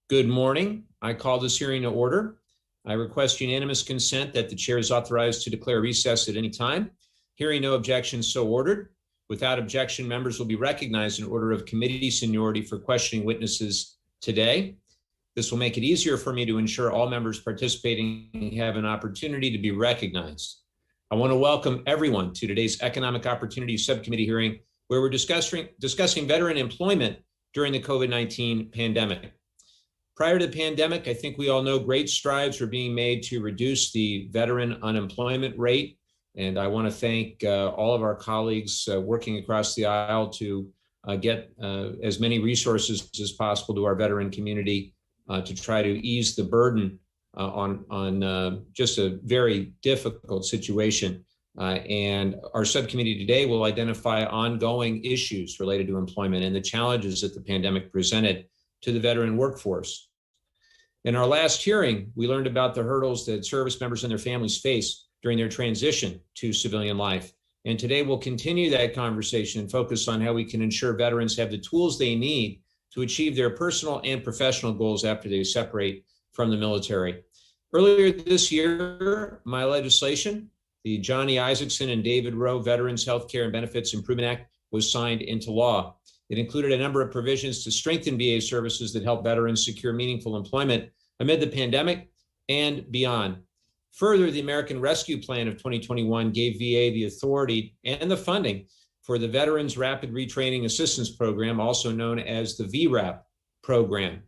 Good morning. I call this hearing to order. I request unanimous consent that the chair is authorized to declare recess at any time. Hearing no objections, so ordered. Without objection, members will be recognized in order of committee seniority for questioning witnesses today. This will make it easier for me to ensure all members participating have an opportunity to be recognized. I want to welcome everyone to today's Economic Opportunities Subcommittee hearing, where we're discussing veteran employment during the COVID-19 pandemic. Prior to the pandemic, I think we all know great strides were being made to reduce the veteran unemployment rate. And I want to thank all of our colleagues working across the aisle to get as many resources as possible to our veteran community to try to ease the burden on just a very difficult situation. And our subcommittee today will identify ongoing issues related to employment and the challenges that the pandemic presented to the veteran workforce. In our last hearing, we learned about the hurdles that service members and their families face during their transition to civilian life. And today we'll continue that conversation and focus on how we can ensure veterans have the tools they need to achieve their personal and professional goals after they separate from the military. Earlier this year, my legislation, the Johnny Isakson and David Rowe Veterans Healthcare and Benefits Improvement Act, was signed into law. It included a number of provisions to strengthen VA services that help veterans secure meaningful employment amid the pandemic and beyond. Further, the American Rescue Plan of 2021 gave VA the authority and the funding for the Veterans Rapid Retraining Assistance Program, also known as the VRAP program.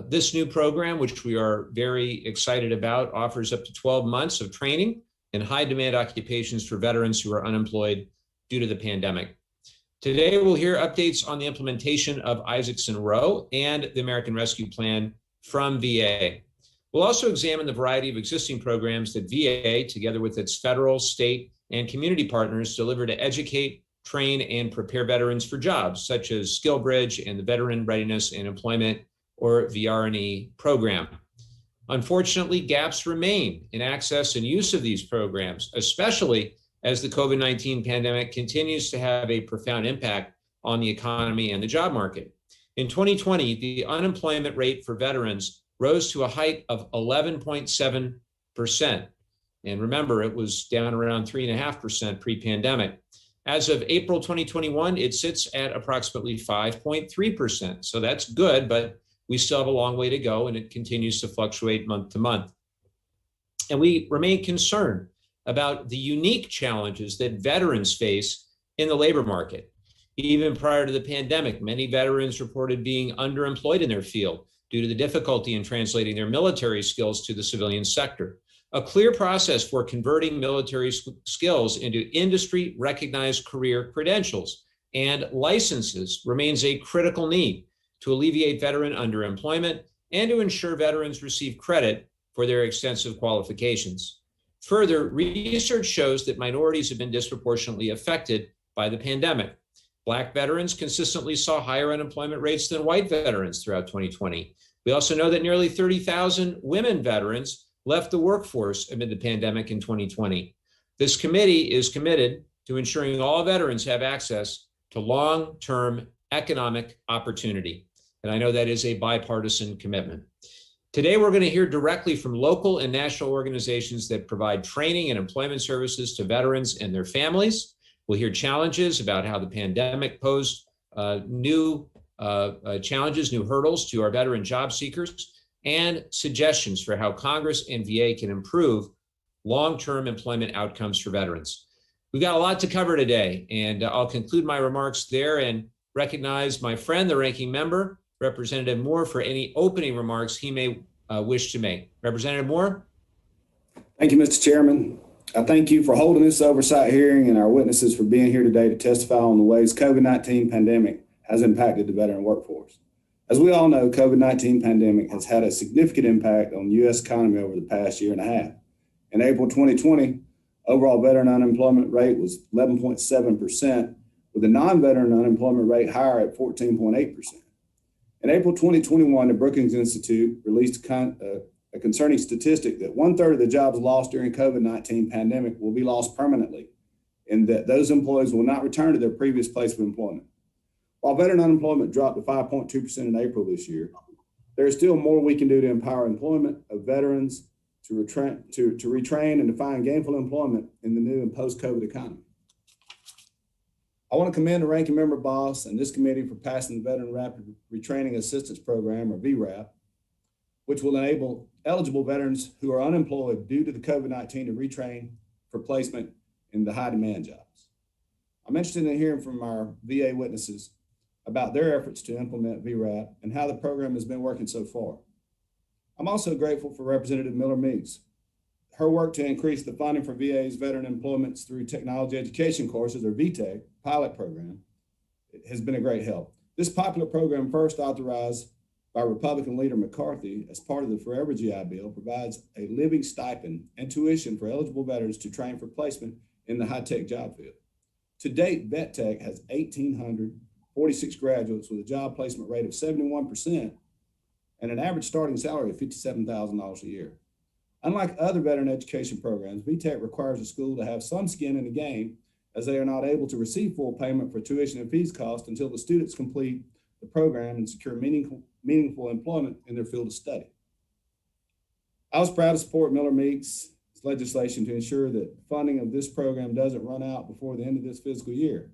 This new program, which we are very excited about, offers up to 12 months of training in high-demand occupations for veterans who are unemployed due to the pandemic. Today, we'll hear updates on the implementation of Isakson-Rowe and the American Rescue Plan from VA. We'll also examine the variety of existing programs that VA, together with its federal, state, and community partners, deliver to educate, train, and prepare veterans for jobs, such as Skillbridge and the Veteran Readiness and Employment, or VRNE program. Unfortunately, gaps remain in access and use of these programs, especially as the COVID-19 pandemic continues to have a profound impact on the economy and the job market. In 2020, the unemployment rate for veterans rose to a height of 11.7%. And remember, it was down around 3.5% pre-pandemic. As of April 2021, it sits at approximately 5.3%. So that's good, but we still have a long way to go, and it continues to fluctuate month to month. And we remain concerned about the unique challenges that veterans face in the labor market. Even prior to the pandemic, many veterans reported being underemployed in their field due to the difficulty in translating their military skills to the civilian sector. A clear process for converting military skills into industry-recognized career credentials and licenses remains a critical need to alleviate veteran underemployment and to ensure veterans receive credit for their extensive qualifications. Further, research shows that minorities have been disproportionately affected by the pandemic. Black veterans consistently saw higher unemployment rates than white veterans throughout 2020. We also know that nearly 30,000 women veterans left the workforce amid the pandemic in 2020. This committee is committed to ensuring all veterans have access to long-term economic opportunity. And I know that is a bipartisan commitment. Today, we're going to hear directly from local and national organizations that provide training and employment services to veterans and their families. We'll hear challenges about how the pandemic posed new challenges, new hurdles to our veteran job seekers, and suggestions for how Congress and VA can improve long-term employment outcomes for veterans. We've got a lot to cover today, and I'll conclude my remarks there and recognize my friend, the ranking member, Representative Moore, for any opening remarks he may wish to make. Representative Moore? Thank you, Mr. Chairman. I thank you for holding this oversight hearing and our witnesses for being here today to testify on the ways COVID-19 pandemic has impacted the veteran workforce. As we all know, COVID-19 pandemic has had a significant impact on the U.S. economy over the past year and a half. In April 2020, overall veteran unemployment rate was 11.7%, with the non-veteran unemployment rate higher at 14.8%. In April 2021, the Brookings Institute released a concerning statistic that 1/3 of the jobs lost during COVID-19 pandemic will be lost permanently, and that those employees will not return to their previous place of employment. While veteran unemployment dropped to 5.2% in April this year, There is still more we can do to empower employment of veterans, to retrain and to find gainful employment in the new and post-COVID economy. I want to commend the Ranking Member Boss and this committee for passing the Veteran Rapid Retraining Assistance Program, or VRAP, which will enable eligible veterans who are unemployed due to the COVID-19 to retrain for placement in the high-demand jobs. I'm interested in hearing from our VA witnesses about their efforts to implement VRAP and how the program has been working so far. I'm also grateful for Representative Miller Meeks. Her work to increase the funding for VA's veteran employments through technology education courses, or VTech, pilot program, has been a great help. This popular program, first authorized by Republican leader McCarthy as part of the Forever GI Bill, provides a living stipend and tuition for eligible veterans to train for placement in the high-tech job field. To date, VetTech has 1,846 graduates with a job placement rate of 71% and an average starting salary of $57,000 a year. Unlike other veteran education programs, VTech requires a school to have some skin in the game, as they are not able to receive full payment for tuition and fees costs until the students complete the program and secure meaningful employment in their field of study. I was proud to support Miller Meeks' legislation to ensure that funding of this program doesn't run out before the end of this fiscal year.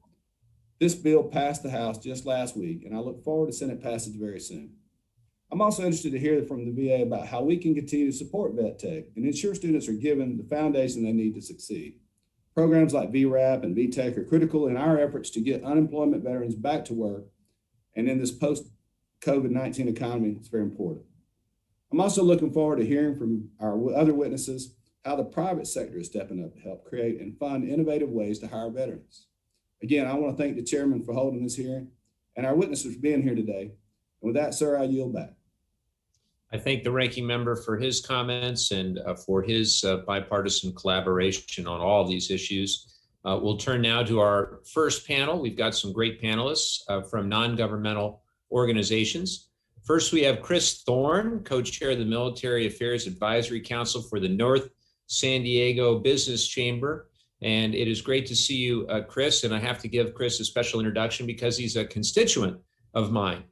This bill passed the House just last week, and I look forward to Senate passage very soon. I'm also interested to hear from the VA about how we can continue to support VetTech and ensure students are given the foundation they need to succeed. Programs like VRAP and VTech are critical in our efforts to get unemployment veterans back to work, and in this post-COVID-19 economy, it's very important. I'm also looking forward to hearing from our other witnesses how the private sector is stepping up to help create and fund innovative ways to hire veterans. Again, I want to thank the chairman for holding this hearing and our witnesses for being here today. And with that, sir, I yield back. I thank the ranking member for his comments and for his bipartisan collaboration on all these issues. We'll turn now to our first panel. We've got some great panelists from non-governmental organizations. First, we have Chris Thorne, co-chair of the Military Affairs Advisory Council for the North San Diego Business Chamber. And it is great to see you, Chris. And I have to give Chris a special introduction because he's a constituent of mine.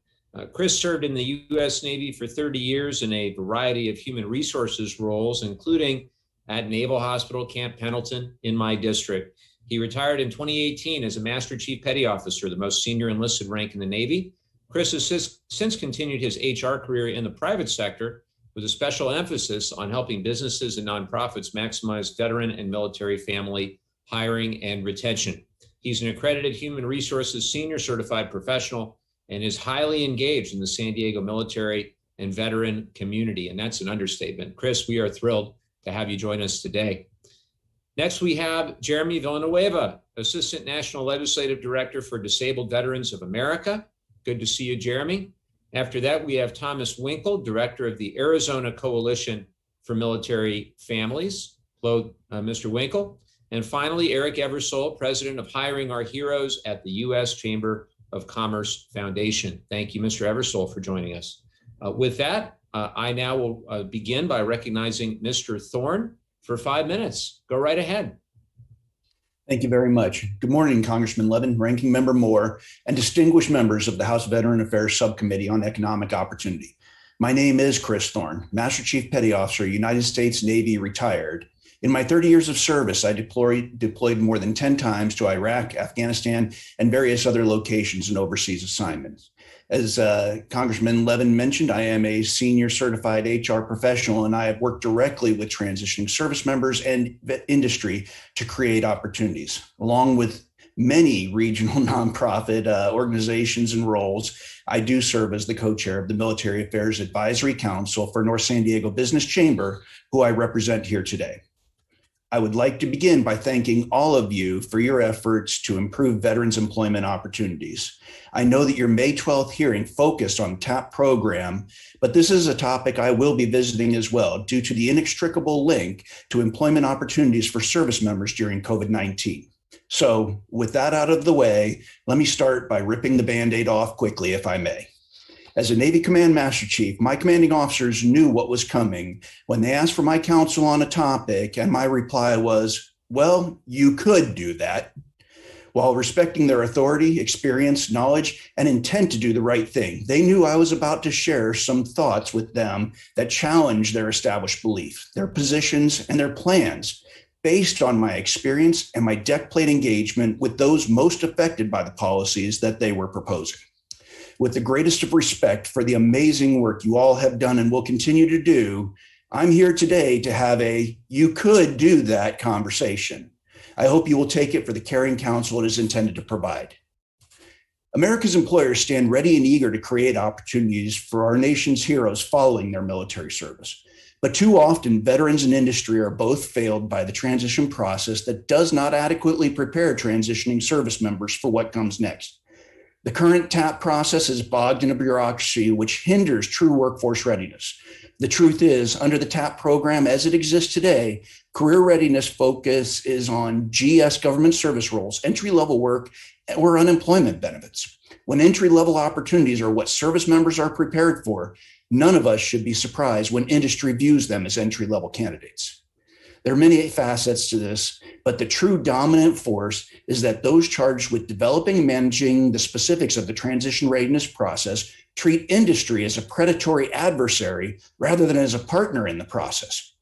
Chris served in the U.S. Navy for 30 years in a variety of human resources roles, including at Naval Hospital Camp Pendleton in my district. He retired in 2018 as a Master Chief Petty Officer, the most senior enlisted rank in the Navy. Chris has since continued his HR career in the private sector with a special emphasis on helping businesses and nonprofits maximize veteran and military family hiring and retention. He's an accredited human resources senior certified professional and is highly engaged in the San Diego military and veteran community. And that's an understatement. Chris, we are thrilled to have you join us today. Next, we have Jeremy Villanueva, Assistant National Legislative Director for Disabled Veterans of America. Good to see you, Jeremy. After that, we have Thomas Winkle, Director of the Arizona Coalition for Military Families. Hello, Mr. Winkle. And finally, Eric Eversole, President of Hiring Our Heroes at the U.S. Chamber of Commerce Foundation. Thank you, Mr. Eversole, for joining us. With that, I now will begin by recognizing Mr. Thorne for 5 minutes. Go right ahead. Thank you very much. Good morning, Congressman Levin, Ranking Member Moore, and distinguished members of the House Veteran Affairs Subcommittee on Economic Opportunity. My name is Chris Thorne, Master Chief Petty Officer, United States Navy, retired. In my 30 years of service, I deployed more than 10 times to Iraq, Afghanistan, and various other locations and overseas assignments. As Congressman Levin mentioned, I am a senior certified HR professional, and I have worked directly with transitioning service members and industry to create opportunities. Along with many regional nonprofit organizations and roles, I do serve as the co-chair of the Military Affairs Advisory Council for North San Diego Business Chamber, who I represent here today. I would like to begin by thanking all of you for your efforts to improve veterans' employment opportunities. I know that your May 12th hearing focused on TAP program, but this is a topic I will be visiting as well due to the inextricable link to employment opportunities for service members during COVID-19. So with that out of the way, let me start by ripping the Band-Aid off quickly, if I may. As a Navy Command Master Chief, my commanding officers knew what was coming when they asked for my counsel on a topic, and my reply was, well, you could do that. While respecting their authority, experience, knowledge, and intent to do the right thing, they knew I was about to share some thoughts with them that challenged their established belief, their positions, and their plans based on my experience and my deck plate engagement with those most affected by the policies that they were proposing. With the greatest of respect for the amazing work you all have done and will continue to do, I'm here today to have a "you could do that" conversation. I hope you will take it for the caring counsel it is intended to provide. America's employers stand ready and eager to create opportunities for our nation's heroes following their military service. But too often, veterans and industry are both failed by the transition process that does not adequately prepare transitioning service members for what comes next. The current TAP process is bogged in a bureaucracy which hinders true workforce readiness. The truth is, under the TAP program as it exists today, career readiness focus is on GS government service roles, entry-level work, or unemployment benefits. When entry-level opportunities are what service members are prepared for, none of us should be surprised when industry views them as entry-level candidates. There are many facets to this, but the true dominant force is that those charged with developing and managing the specifics of the transition readiness process treat industry as a predatory adversary rather than as a partner in the process.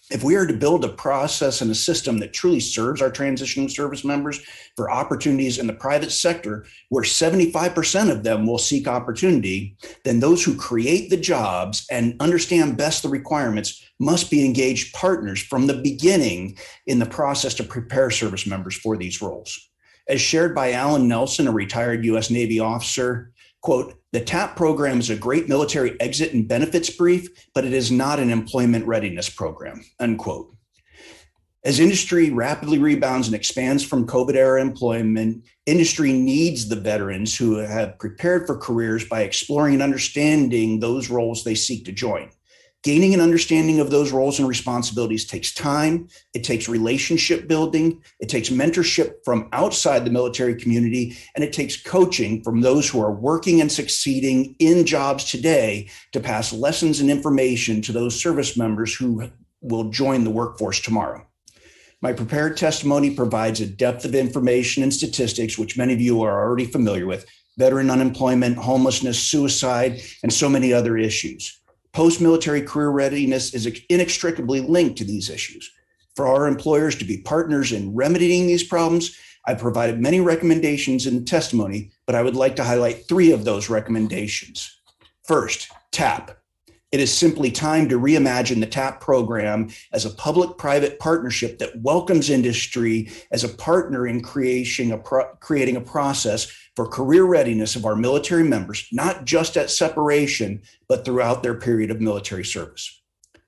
If we are to build a process and a system that truly serves our transitioning service members for opportunities in the private sector, where 75% of them will seek opportunity, then those who create the jobs and understand best the requirements must be engaged partners from the beginning in the process to prepare service members for these roles. As shared by Alan Nelson, a retired U.S. Navy officer, quote, "The TAP program is a great military exit and benefits brief, but it is not an employment readiness program," unquote. As industry rapidly rebounds and expands from COVID-era employment, industry needs the veterans who have prepared for careers by exploring and understanding those roles they seek to join. Gaining an understanding of those roles and responsibilities takes time. It takes relationship building. It takes mentorship from outside the military community, and it takes coaching from those who are working and succeeding in jobs today to pass lessons and information to those service members who will join the workforce tomorrow. My prepared testimony provides a depth of information and statistics, which many of you are already familiar with: veteran unemployment, homelessness, suicide, and so many other issues. Post-military career readiness is inextricably linked to these issues. For our employers to be partners in remedying these problems, I've provided many recommendations in the testimony, but I would like to highlight 3 of those recommendations. First, TAP. It is simply time to reimagine the TAP program as a public-private partnership that welcomes industry as a partner in creating a process for career readiness of our military members, not just at separation, but throughout their period of military service.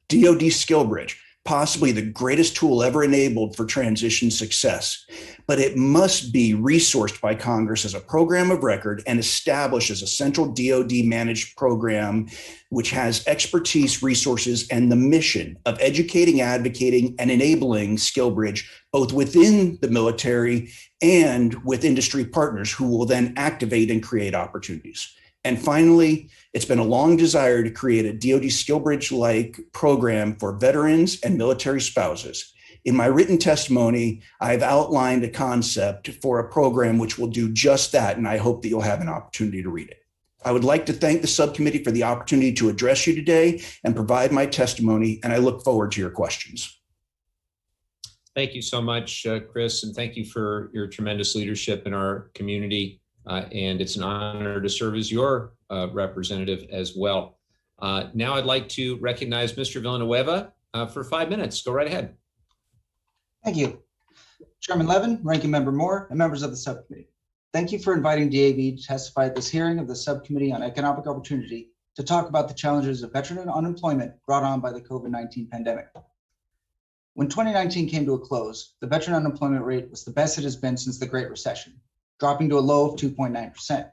DoD Skill Bridge, possibly the greatest tool ever enabled for transition success, but it must be resourced by Congress as a program of record and established as a central DoD managed program, which has expertise, resources, and the mission of educating, advocating, and enabling Skillbridge, both within the military and with industry partners who will then activate and create opportunities. And finally, it's been a long desire to create a DoD Skillbridge-like program for veterans and military spouses. In my written testimony, I've outlined a concept for a program which will do just that, and I hope that you'll have an opportunity to read it. I would like to thank the subcommittee for the opportunity to address you today and provide my testimony, and I look forward to your questions. Thank you so much, Chris, and thank you for your tremendous leadership in our community. And it's an honor to serve as your representative as well. Now I'd like to recognize Mr. Villanueva for 5 minutes. Go right ahead. Thank you. Chairman Levin, Ranking Member Moore, and members of the subcommittee. Thank you for inviting DAV to testify at this hearing of the Subcommittee on Economic Opportunity to talk about the challenges of veteran unemployment brought on by the COVID-19 pandemic. When 2019 came to a close, the veteran unemployment rate was the best it has been since the Great Recession, dropping to a low of 2.9%.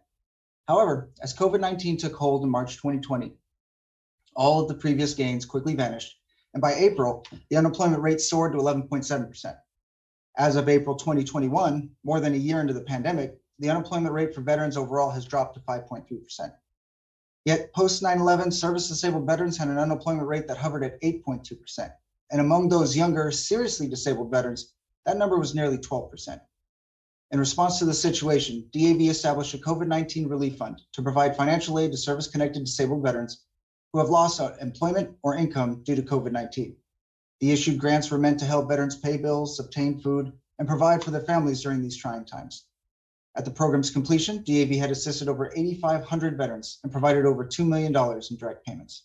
However, as COVID-19 took hold in March 2020, all of the previous gains quickly vanished, and by April, the unemployment rate soared to 11.7%. As of April 2021, more than a year into the pandemic, the unemployment rate for veterans overall has dropped to 5.3%. Yet post 9/11, service-disabled veterans had an unemployment rate that hovered at 8.2%. And among those younger, seriously disabled veterans, that number was nearly 12%. In response to the situation, DAV established a COVID-19 relief fund to provide financial aid to service-connected disabled veterans who have lost employment or income due to COVID-19. The issued grants were meant to help veterans pay bills, obtain food, and provide for their families during these trying times. At the program's completion, DAV had assisted over 8,500 veterans and provided over $2 million in direct payments.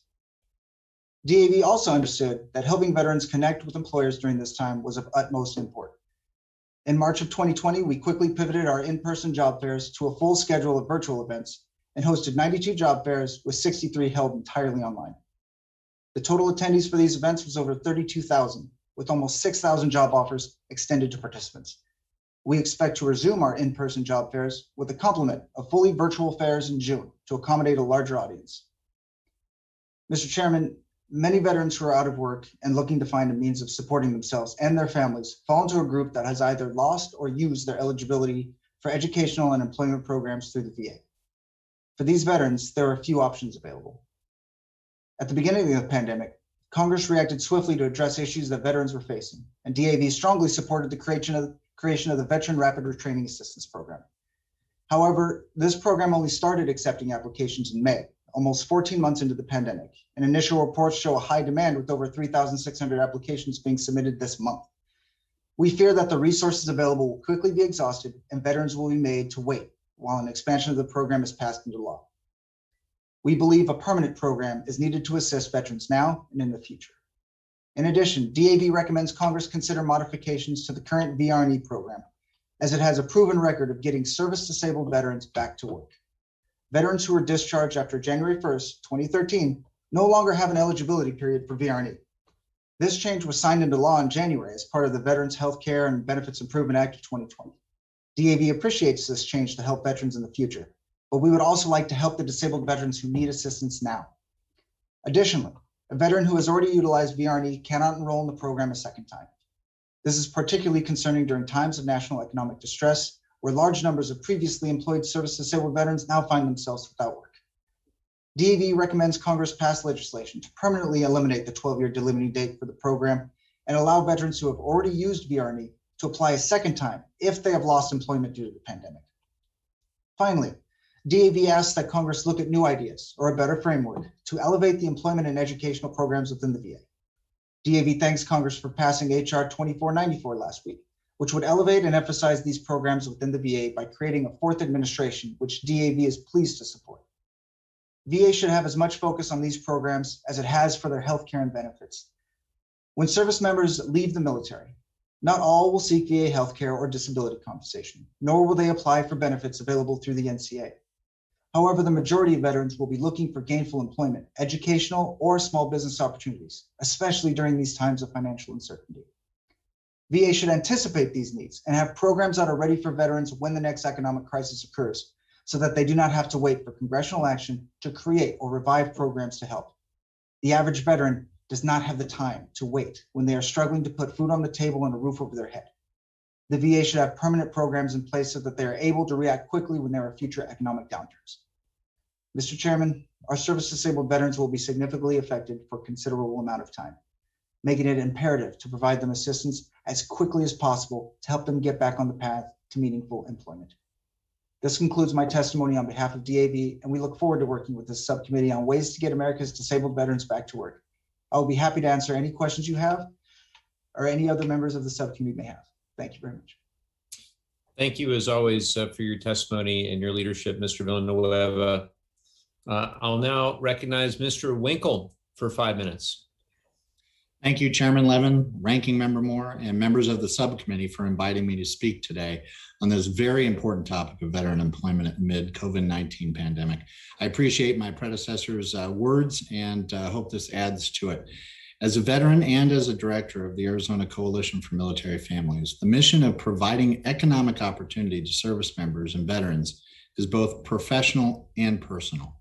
DAV also understood that helping veterans connect with employers during this time was of utmost import. In March of 2020, we quickly pivoted our in-person job fairs to a full schedule of virtual events and hosted 92 job fairs with 63 held entirely online. The total attendees for these events was over 32,000, with almost 6,000 job offers extended to participants. We expect to resume our in-person job fairs with a complement of fully virtual fairs in June to accommodate a larger audience. Mr. Chairman, many veterans who are out of work and looking to find a means of supporting themselves and their families fall into a group that has either lost or used their eligibility for educational and employment programs through the VA. For these veterans, there are a few options available. At the beginning of the pandemic, Congress reacted swiftly to address issues that veterans were facing, and DAV strongly supported the creation of the Veteran Rapid Retraining Assistance Program. However, this program only started accepting applications in May, almost 14 months into the pandemic, and initial reports show a high demand with over 3,600 applications being submitted this month. We fear that the resources available will quickly be exhausted and veterans will be made to wait while an expansion of the program is passed into law. We believe a permanent program is needed to assist veterans now and in the future. In addition, DAV recommends Congress consider modifications to the current VRE program, as it has a proven record of getting service-disabled veterans back to work. Veterans who were discharged after January 1st, 2013, no longer have an eligibility period for VRE. This change was signed into law in January as part of the Veterans Health Care and Benefits Improvement Act of 2020. DAV appreciates this change to help veterans in the future, but we would also like to help the disabled veterans who need assistance now. Additionally, a veteran who has already utilized VRE cannot enroll in the program a second time. This is particularly concerning during times of national economic distress, where large numbers of previously employed service-disabled veterans now find themselves without work. DAV recommends Congress pass legislation to permanently eliminate the 12-year delimiting date for the program and allow veterans who have already used VRE to apply a second time if they have lost employment due to the pandemic. Finally, DAV asks that Congress look at new ideas or a better framework to elevate the employment and educational programs within the VA. DAV thanks Congress for passing HR 2494 last week, which would elevate and emphasize these programs within the VA by creating a fourth administration, which DAV is pleased to support. VA should have as much focus on these programs as it has for their health care and benefits. When service members leave the military, not all will seek VA health care or disability compensation, nor will they apply for benefits available through the NCA. However, the majority of veterans will be looking for gainful employment, educational, or small business opportunities, especially during these times of financial uncertainty. VA should anticipate these needs and have programs that are ready for veterans when the next economic crisis occurs, so that they do not have to wait for congressional action to create or revive programs to help. The average veteran does not have the time to wait when they are struggling to put food on the table and a roof over their head. The VA should have permanent programs in place so that they are able to react quickly when there are future economic downturns. Mr. Chairman, our service-disabled veterans will be significantly affected for a considerable amount of time, making it imperative to provide them assistance as quickly as possible to help them get back on the path to meaningful employment. This concludes my testimony on behalf of DAV, and we look forward to working with this subcommittee on ways to get America's disabled veterans back to work. I will be happy to answer any questions you have or any other members of the subcommittee may have. Thank you very much. Thank you, as always, for your testimony and your leadership, Mr. Villanueva. I'll now recognize Mr. Winkle for 5 minutes. Thank you, Chairman Levin, Ranking Member Moore, and members of the subcommittee for inviting me to speak today on this very important topic of veteran employment amid COVID-19 pandemic. I appreciate my predecessor's words and hope this adds to it. As a veteran and as a director of the Arizona Coalition for Military Families, the mission of providing economic opportunity to service members and veterans is both professional and personal.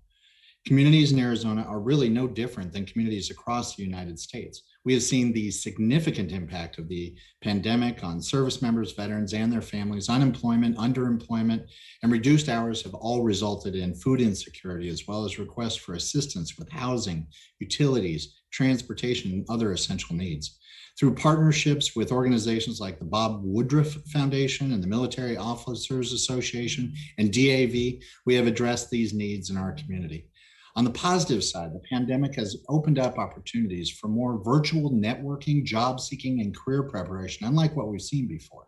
Communities in Arizona are really no different than communities across the United States. We have seen the significant impact of the pandemic on service members, veterans, and their families. Unemployment, underemployment, and reduced hours have all resulted in food insecurity, as well as requests for assistance with housing, utilities, transportation, and other essential needs. Through partnerships with organizations like the Bob Woodruff Foundation and the Military Officers Association and DAV, we have addressed these needs in our community. On the positive side, the pandemic has opened up opportunities for more virtual networking, job seeking, and career preparation, unlike what we've seen before.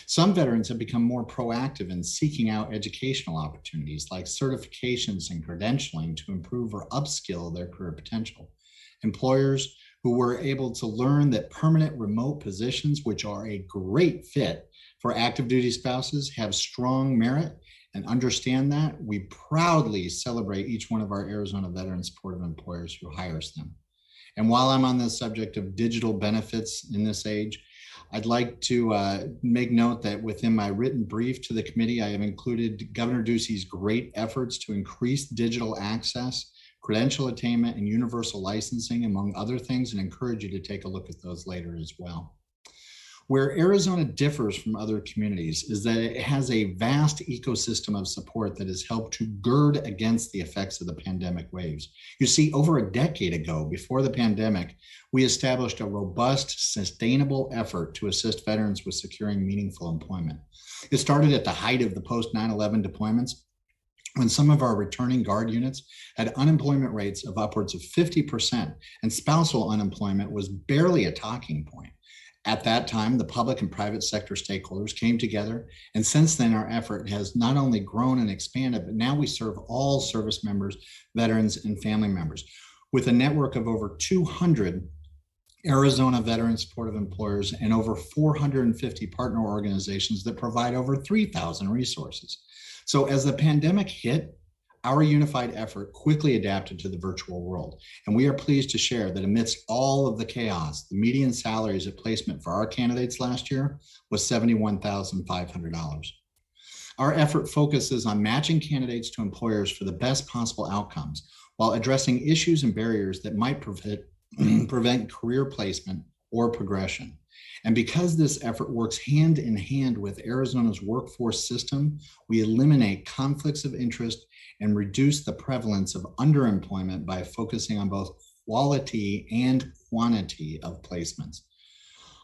Some veterans have become more proactive in seeking out educational opportunities like certifications and credentialing to improve or upskill their career potential. Employers who were able to learn that permanent remote positions, which are a great fit for active duty spouses, have strong merit and understand that, we proudly celebrate each one of our Arizona veteran supportive employers who hires them. And while I'm on the subject of digital benefits in this age, I'd like to make note that within my written brief to the committee, I have included Governor Ducey's great efforts to increase digital access, credential attainment, and universal licensing, among other things, and encourage you to take a look at those later as well. Where Arizona differs from other communities is that it has a vast ecosystem of support that has helped to gird against the effects of the pandemic waves. You see, over a decade ago, before the pandemic, we established a robust, sustainable effort to assist veterans with securing meaningful employment. It started at the height of the post 9/11 deployments, when some of our returning Guard units had unemployment rates of upwards of 50%, and spousal unemployment was barely a talking point. At that time, the public and private sector stakeholders came together, and since then our effort has not only grown and expanded, but now we serve all service members, veterans, and family members. With a network of over 200 Arizona veteran supportive employers and over 450 partner organizations that provide over 3,000 resources. So as the pandemic hit, our unified effort quickly adapted to the virtual world. And we are pleased to share that amidst all of the chaos, the median salaries at placement for our candidates last year was $71,500. Our effort focuses on matching candidates to employers for the best possible outcomes while addressing issues and barriers that might prevent career placement or progression. And because this effort works hand in hand with Arizona's workforce system, we eliminate conflicts of interest and reduce the prevalence of underemployment by focusing on both quality and quantity of placements.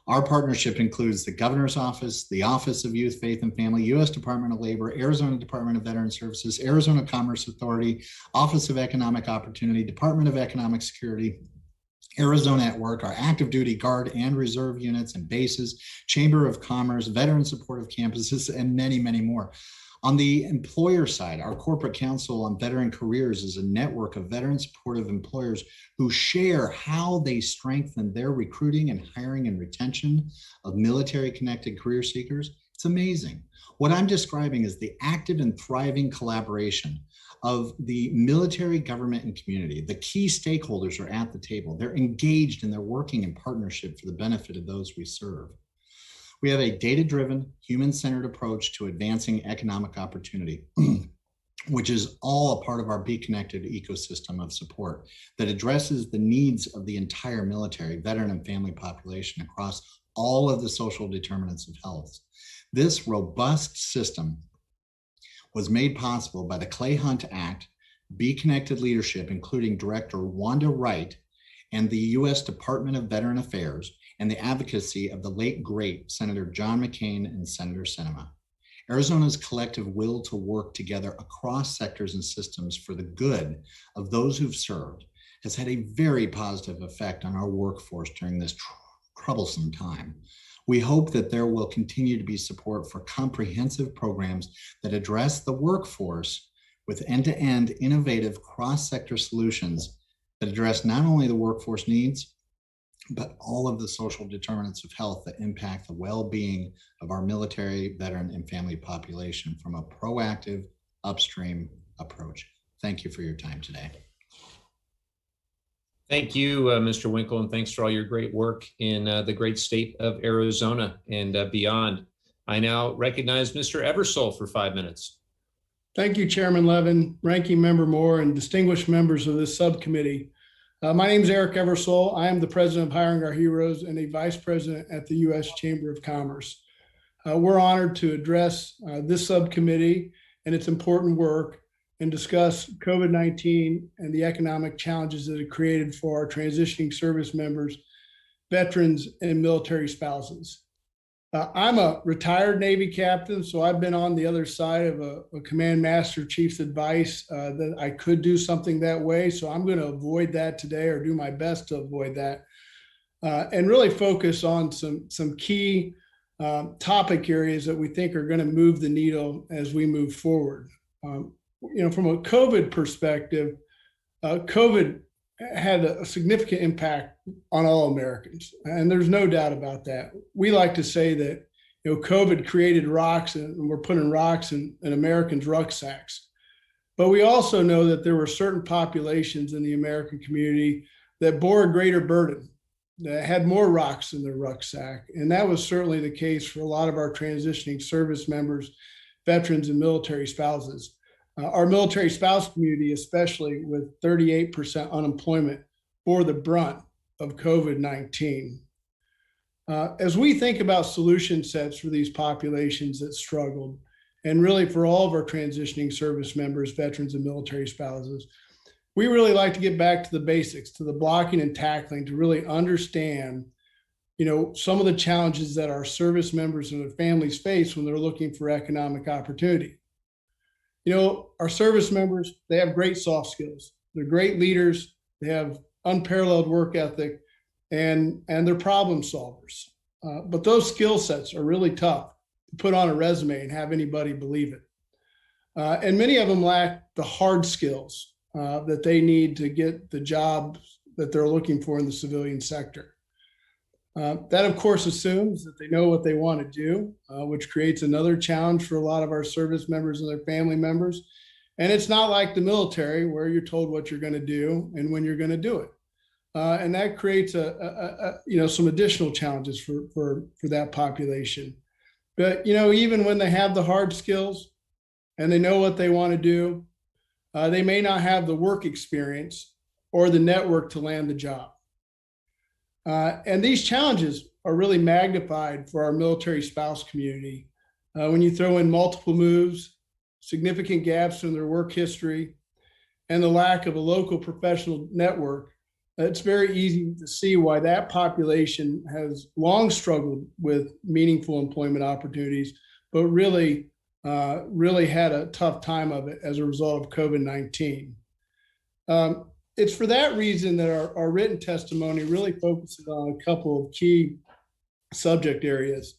Our partnership includes the Governor's Office, the Office of Youth, Faith, and Family, U.S. Department of Labor, Arizona Department of Veteran Services, Arizona Commerce Authority, Office of Economic Opportunity, Department of Economic Security, Arizona at Work, our active duty Guard and Reserve units and bases, Chamber of Commerce, Veteran Supportive Campuses, and many, many more. On the employer side, our Corporate Council on Veteran Careers is a network of veteran supportive employers who share how they strengthen their recruiting and hiring and retention of military-connected career seekers. It's amazing. What I'm describing is the active and thriving collaboration of the military, government, and community. The key stakeholders are at the table. They're engaged and they're working in partnership for the benefit of those we serve. We have a data-driven, human-centered approach to advancing economic opportunity, which is all a part of our Be Connected ecosystem of support that addresses the needs of the entire military, veteran, and family population across all of the social determinants of health. This robust system was made possible by the Clay Hunt Act, Be Connected leadership, including Director Wanda Wright, and the U.S. Department of Veteran Affairs, and the advocacy of the late great Senator John McCain and Senator Sinema. Arizona's collective will to work together across sectors and systems for the good of those who've served has had a very positive effect on our workforce during this troublesome time. We hope that there will continue to be support for comprehensive programs that address the workforce with end-to-end innovative cross-sector solutions that address not only the workforce needs, but all of the social determinants of health that impact the well-being of our military, veteran, and family population from a proactive upstream approach. Thank you for your time today. Thank you, Mr. Winkle, and thanks for all your great work in the great state of Arizona and beyond. I now recognize Mr. Eversole for 5 minutes. Thank you, Chairman Levin, Ranking Member Moore, and distinguished members of this subcommittee. My name is Eric Eversole. I am the president of Hiring Our Heroes and a vice president at the U.S. Chamber of Commerce. We're honored to address this subcommittee and its important work and discuss COVID-19 and the economic challenges that it created for our transitioning service members veterans and military spouses. I'm a retired Navy captain, so I've been on the other side of a command master chief's advice that I could do something that way. So I'm going to avoid that today, or do my best to avoid that, and really focus on some key topic areas that we think are going to move the needle as we move forward. From a COVID perspective, COVID had a significant impact on all Americans, and there's no doubt about that. We like to say that COVID created rocks, and we're putting rocks in Americans' rucksacks. But we also know that there were certain populations in the American community that bore a greater burden, that had more rocks in their rucksack, and that was certainly the case for a lot of our transitioning service members, veterans, and military spouses. Our military spouse community, especially with 38% unemployment, bore the brunt of COVID-19. As we think about solution sets for these populations that struggled, and really for all of our transitioning service members, veterans, and military spouses, we really like to get back to the basics, to the blocking and tackling, to really understand, some of the challenges that our service members and their families face when they're looking for economic opportunity. Our service members, they have great soft skills. They're great leaders. They have unparalleled work ethic, and they're problem solvers. But those skill sets are really tough to put on a resume and have anybody believe it. And many of them lack the hard skills that they need to get the jobs that they're looking for in the civilian sector. That, of course, assumes that they know what they want to do, which creates another challenge for a lot of our service members and their family members. And it's not like the military, where you're told what you're going to do and when you're going to do it. And that creates some additional challenges for that population. But even when they have the hard skills and they know what they want to do, they may not have the work experience or the network to land the job. And these challenges are really magnified for our military spouse community when you throw in multiple moves, significant gaps in their work history, and the lack of a local professional network. It's very easy to see why that population has long struggled with meaningful employment opportunities, but really had a tough time of it as a result of COVID-19. It's for that reason that our written testimony really focuses on a couple of key subject areas.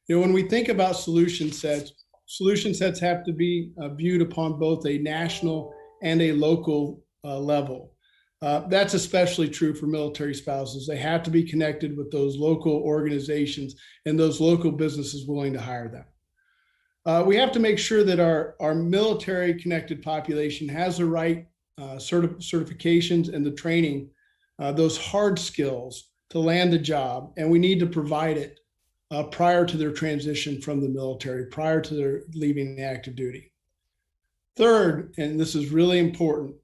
When we think about solution sets have to be viewed upon both a national and a local level. That's especially true for military spouses. They have to be connected with those local organizations and those local businesses willing to hire them. We have to make sure that our military connected population has the right certifications and the training, those hard skills to land the job, and we need to provide it prior to their transition from the military, prior to their leaving the active duty. Third, and this is really important,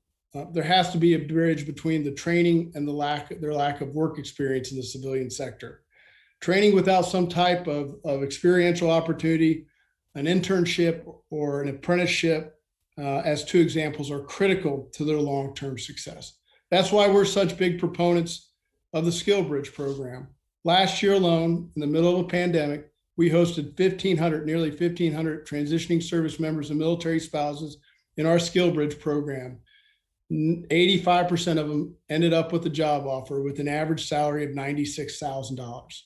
there has to be a bridge between the training and their lack of work experience in the civilian sector. Training without some type of experiential opportunity, an internship or an apprenticeship, as two examples, are critical to their long-term success. That's why we're such big proponents of the Skillbridge program. Last year alone, in the middle of a pandemic, we hosted nearly 1,500 transitioning service members and military spouses in our Skillbridge program. 85% of them ended up with a job offer with an average salary of $96,000.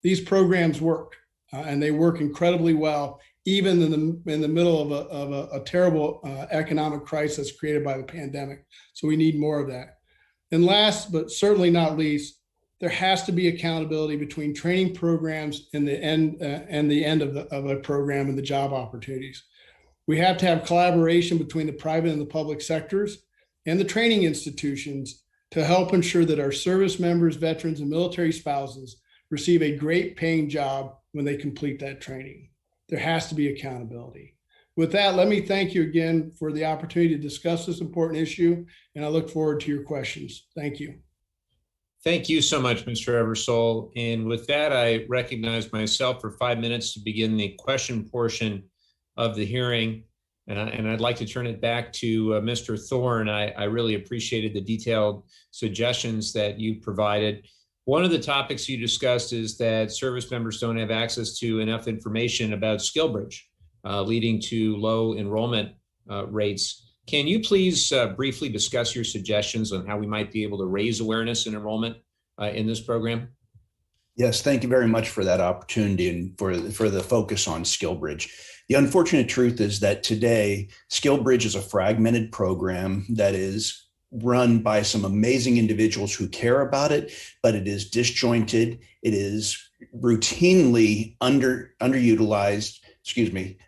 These programs work, and they work incredibly well, even in the middle of a terrible economic crisis created by the pandemic. So we need more of that. And last, but certainly not least, there has to be accountability between training programs and the end of a program and the job opportunities. We have to have collaboration between the private and the public sectors and the training institutions to help ensure that our service members, veterans, and military spouses receive a great paying job when they complete that training. There has to be accountability. With that, let me thank you again for the opportunity to discuss this important issue, and I look forward to your questions. Thank you. Thank you so much, Mr. Eversole. And with that, I recognize myself for 5 minutes to begin the question portion of the hearing. And I'd like to turn it back to Mr. Thorne. I really appreciated the detailed suggestions that you provided. One of the topics you discussed is that service members don't have access to enough information about Skillbridge, leading to low enrollment rates. Can you please briefly discuss your suggestions on how we might be able to raise awareness and enrollment in this program? Yes, thank you very much for that opportunity and for the focus on Skillbridge. The unfortunate truth is that today, Skillbridge is a fragmented program that is run by some amazing individuals who care about it, but it is disjointed. It is routinely underutilized,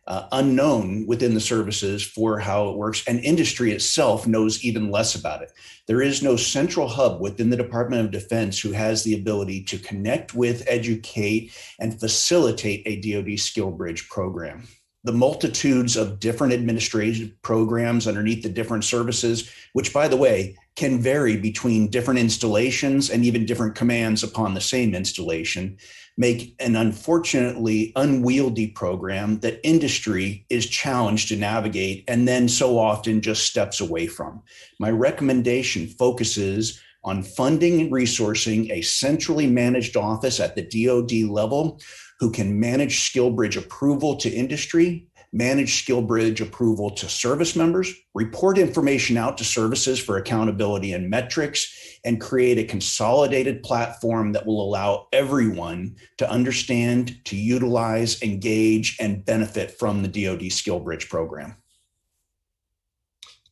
unknown within the services for how it works, and industry itself knows even less about it. There is no central hub within the Department of Defense who has the ability to connect with, educate, and facilitate a DoD Skillbridge program. The multitudes of different administrative programs underneath the different services, which, by the way, can vary between different installations and even different commands upon the same installation, make an unfortunately unwieldy program that industry is challenged to navigate and then so often just steps away from. My recommendation focuses on funding and resourcing a centrally managed office at the DoD level who can manage Skillbridge approval to industry, manage Skillbridge approval to service members, report information out to services for accountability and metrics, and create a consolidated platform that will allow everyone to understand, to utilize, engage, and benefit from the DoD Skillbridge program.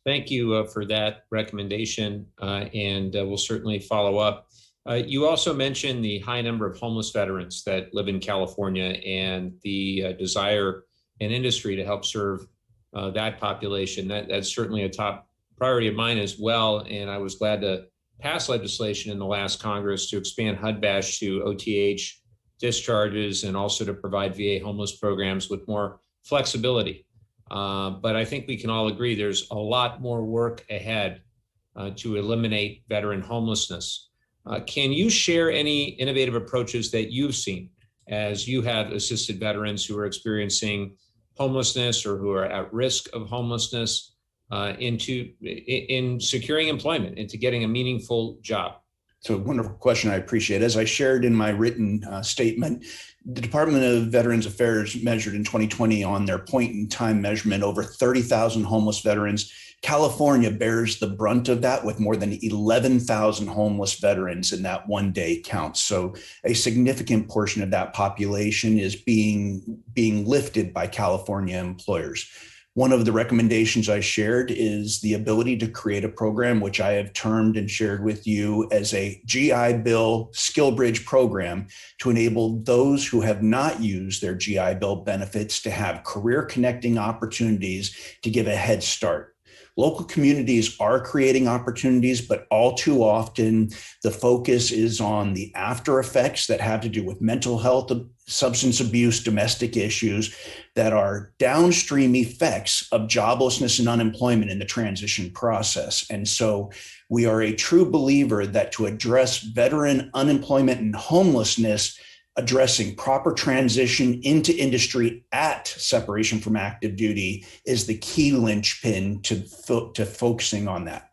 Thank you for that recommendation, and we'll certainly follow up. You also mentioned the high number of homeless veterans that live in California and the desire in industry to help serve that population. That's certainly a top priority of mine as well. And I was glad to pass legislation in the last Congress to expand HUD-BASH to OTH discharges and also to provide VA homeless programs with more flexibility. But I think we can all agree there's a lot more work ahead to eliminate veteran homelessness. Can you share any innovative approaches that you've seen as you have assisted veterans who are experiencing homelessness or who are at risk of homelessness in securing employment, into getting a meaningful job? So, wonderful question. I appreciate it. As I shared in my written statement, the Department of Veterans Affairs measured in 2020 on their point in time measurement over 30,000 homeless veterans. California bears the brunt of that with more than 11,000 homeless veterans in that one day count. So a significant portion of that population is being lifted by California employers. One of the recommendations I shared is the ability to create a program, which I have termed and shared with you as a GI Bill Skillbridge program, to enable those who have not used their GI Bill benefits to have career connecting opportunities to give a head start. Local communities are creating opportunities, but all too often the focus is on the after effects that have to do with mental health, substance abuse, domestic issues that are downstream effects of joblessness and unemployment in the transition process. And so we are a true believer that to address veteran unemployment and homelessness, addressing proper transition into industry at separation from active duty is the key linchpin to focusing on that.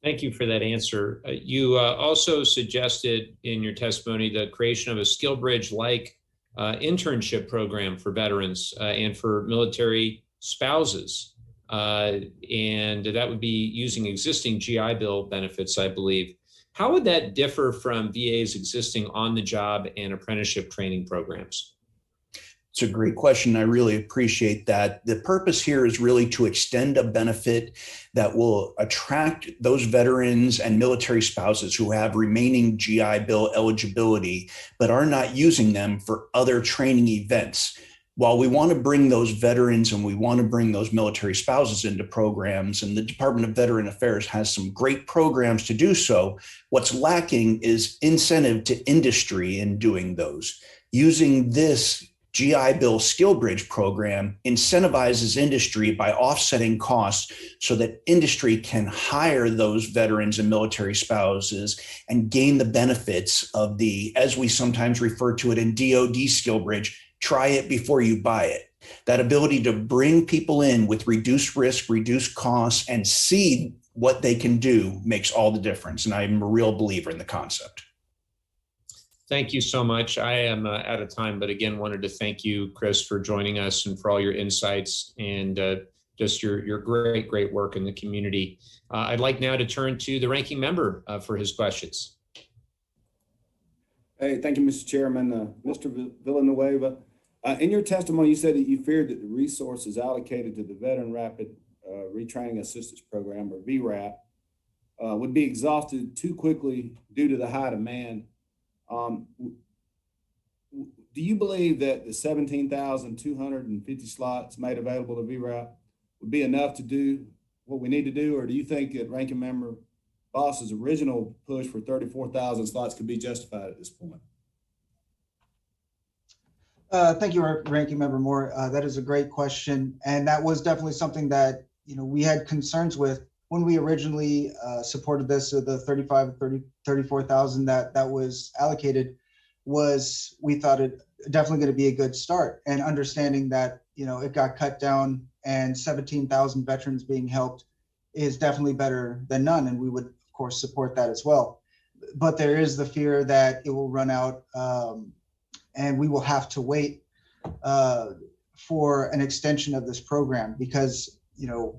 Thank you for that answer. You also suggested in your testimony the creation of a Skillbridge-like internship program for veterans and for military spouses. And that would be using existing GI Bill benefits, I believe. How would that differ from VA's existing on-the-job and apprenticeship training programs? It's a great question. I really appreciate that. The purpose here is really to extend a benefit that will attract those veterans and military spouses who have remaining GI Bill eligibility, but are not using them for other training events. While we want to bring those veterans and we want to bring those military spouses into programs, and the Department of Veteran Affairs has some great programs to do so, what's lacking is incentive to industry in doing those. Using this GI Bill Skillbridge program incentivizes industry by offsetting costs so that industry can hire those veterans and military spouses and gain the benefits of the, as we sometimes refer to it in DoD Skillbridge, try it before you buy it. That ability to bring people in with reduced risk, reduced costs, and see what they can do makes all the difference. And I'm a real believer in the concept. Thank you so much. I am out of time, but again, wanted to thank you, Chris, for joining us and for all your insights and just your great work in the community. I'd like now to turn to the ranking member for his questions. Hey, thank you, Mr. Chairman. Mr. Villanueva, in your testimony, you said that you feared that the resources allocated to the Veteran Rapid Retraining Assistance Program, or VRAP, would be exhausted too quickly due to the high demand. Do you believe that the 17,250 slots made available to VRAP would be enough to do what we need to do, or do you think that Ranking Member Boss's original push for 34,000 slots could be justified at this point? Thank you, Ranking Member Moore. That is a great question, and that was definitely something that we had concerns with when we originally supported this. The 34,000 that was allocated was, we thought, it definitely going to be a good start, and understanding that it got cut down and 17,000 veterans being helped is definitely better than none, and we would of course support that as well. But there is the fear that it will run out, and we will have to wait for an extension of this program, because the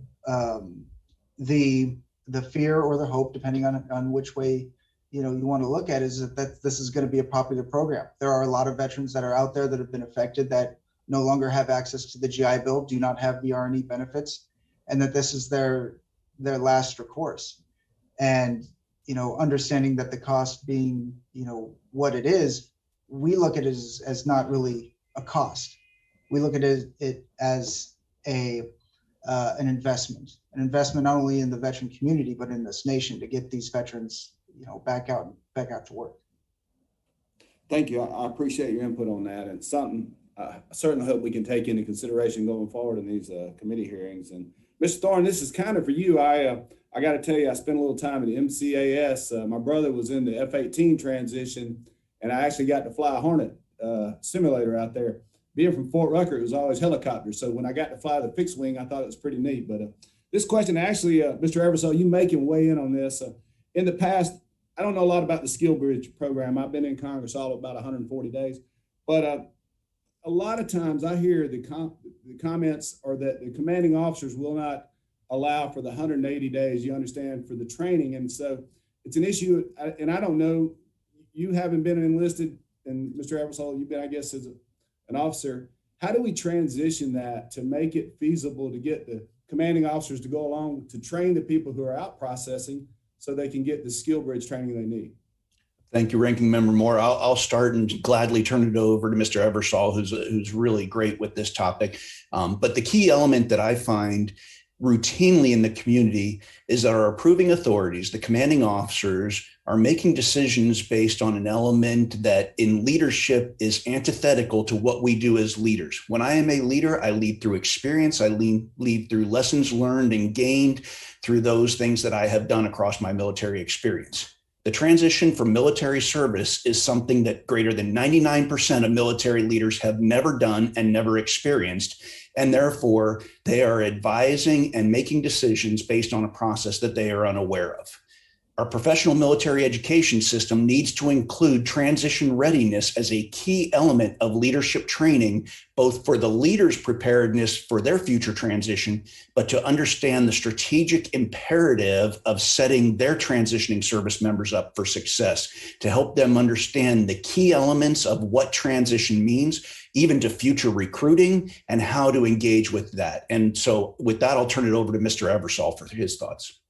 fear or the hope, depending on which way you want to look at it, is that this is going to be a popular program. There are a lot of veterans that are out there that have been affected that no longer have access to the GI Bill, do not have the R&E benefits, and that this is their last recourse. And understanding that the cost being what it is, we look at it as not really a cost. We look at it as an investment not only in the veteran community but in this nation, to get these veterans back out to work. Thank you. I appreciate your input on that, and something I certainly hope we can take into consideration going forward in these committee hearings. And Mr. Thorne, this is kind of for you. I got to tell you, I spent a little time at the MCAS. My brother was in the F-18 transition, and I actually got to fly a Hornet simulator out there. Being from Fort Rucker, it was always helicopters. So when I got to fly the fixed wing, I thought it was pretty neat. But this question, actually, Mr. Eversole, you may can weigh in on this. In the past, I don't know a lot about the Skillbridge program. I've been in Congress all about 140 days. But a lot of times I hear the comments are that the commanding officers will not allow for the 180 days, you understand, for the training. And so it's an issue, and I don't know, you haven't been enlisted, and Mr. Eversole, you've been, I guess, as an officer. How do we transition that to make it feasible to get the commanding officers to go along to train the people who are out processing so they can get the Skillbridge training they need? Thank you, Ranking Member Moore. I'll start and gladly turn it over to Mr. Eversole, who's really great with this topic. But the key element that I find routinely in the community is that our approving authorities, the commanding officers, are making decisions based on an element that in leadership is antithetical to what we do as leaders. When I am a leader, I lead through experience. I lead through lessons learned and gained through those things that I have done across my military experience. The transition from military service is something that greater than 99% of military leaders have never done and never experienced. And therefore, they are advising and making decisions based on a process that they are unaware of. Our professional military education system needs to include transition readiness as a key element of leadership training, both for the leaders' preparedness for their future transition, but to understand the strategic imperative of setting their transitioning service members up for success, to help them understand the key elements of what transition means, even to future recruiting and how to engage with that. And so with that, I'll turn it over to Mr. Eversole for his thoughts.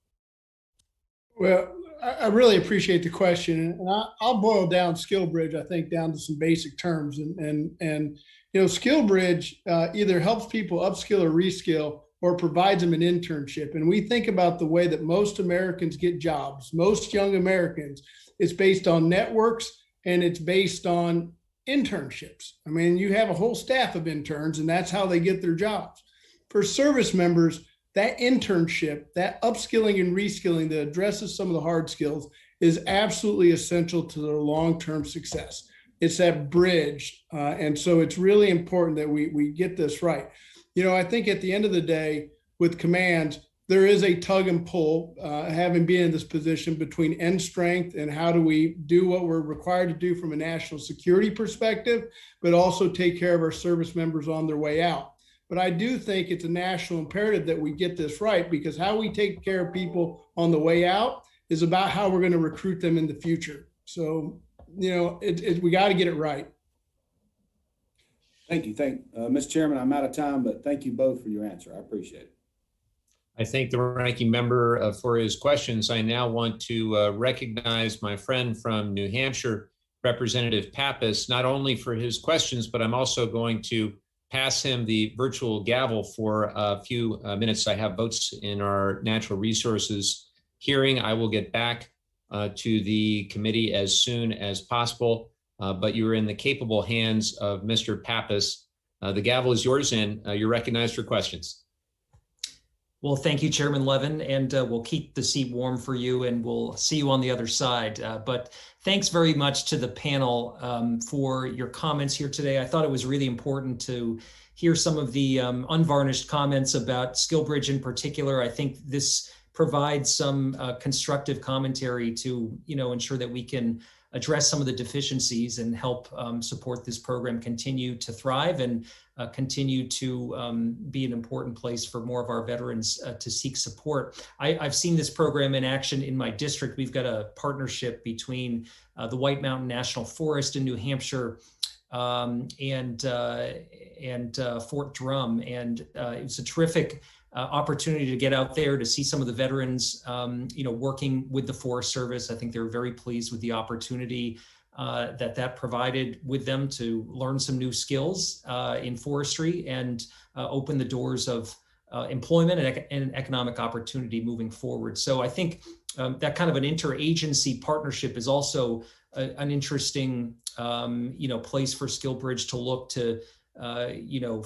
Well, I really appreciate the question, and I'll boil down Skillbridge, I think, down to some basic terms. And Skillbridge either helps people upskill or reskill, or provides them an internship. And we think about the way that most Americans get jobs, most young Americans, it's based on networks and it's based on internships. I mean, you have a whole staff of interns, and that's how they get their jobs. For service members, that internship, that upskilling and reskilling that addresses some of the hard skills is absolutely essential to their long-term success. It's that bridge. And so it's really important that we get this right. I think at the end of the day with commands, there is a tug and pull, having been in this position between end strength and how do we do what we're required to do from a national security perspective, but also take care of our service members on their way out. But I do think it's a national imperative that we get this right, because how we take care of people on the way out is about how we're going to recruit them in the future. So, we got to get it right. Thank you. Mr. Chairman, I'm out of time, but thank you both for your answer. I appreciate it. I thank the ranking member for his questions. I now want to recognize my friend from New Hampshire, Representative Pappas, not only for his questions, but I'm also going to pass him the virtual gavel for a few minutes. I have votes in our natural resources hearing. I will get back to the committee as soon as possible, but you're in the capable hands of Mr. Pappas. The gavel is yours, and you're recognized for questions. Well, thank you, Chairman Levin, and we'll keep the seat warm for you, and we'll see you on the other side. But thanks very much to the panel for your comments here today. I thought it was really important to hear some of the unvarnished comments about Skillbridge in particular. I think this provides some constructive commentary to ensure that we can address some of the deficiencies and help support this program continue to thrive and continue to be an important place for more of our veterans to seek support. I've seen this program in action in my district. We've got a partnership between the White Mountain National Forest in New Hampshire and Fort Drum, and it's a terrific opportunity to get out there to see some of the veterans, working with the Forest Service. I think they're very pleased with the opportunity that provided with them to learn some new skills in forestry and open the doors of employment and economic opportunity moving forward. So I think that kind of an interagency partnership is also an interesting, place for Skillbridge to look to,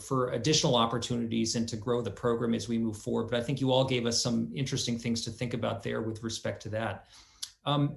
for additional opportunities and to grow the program as we move forward. But I think you all gave us some interesting things to think about there with respect to that.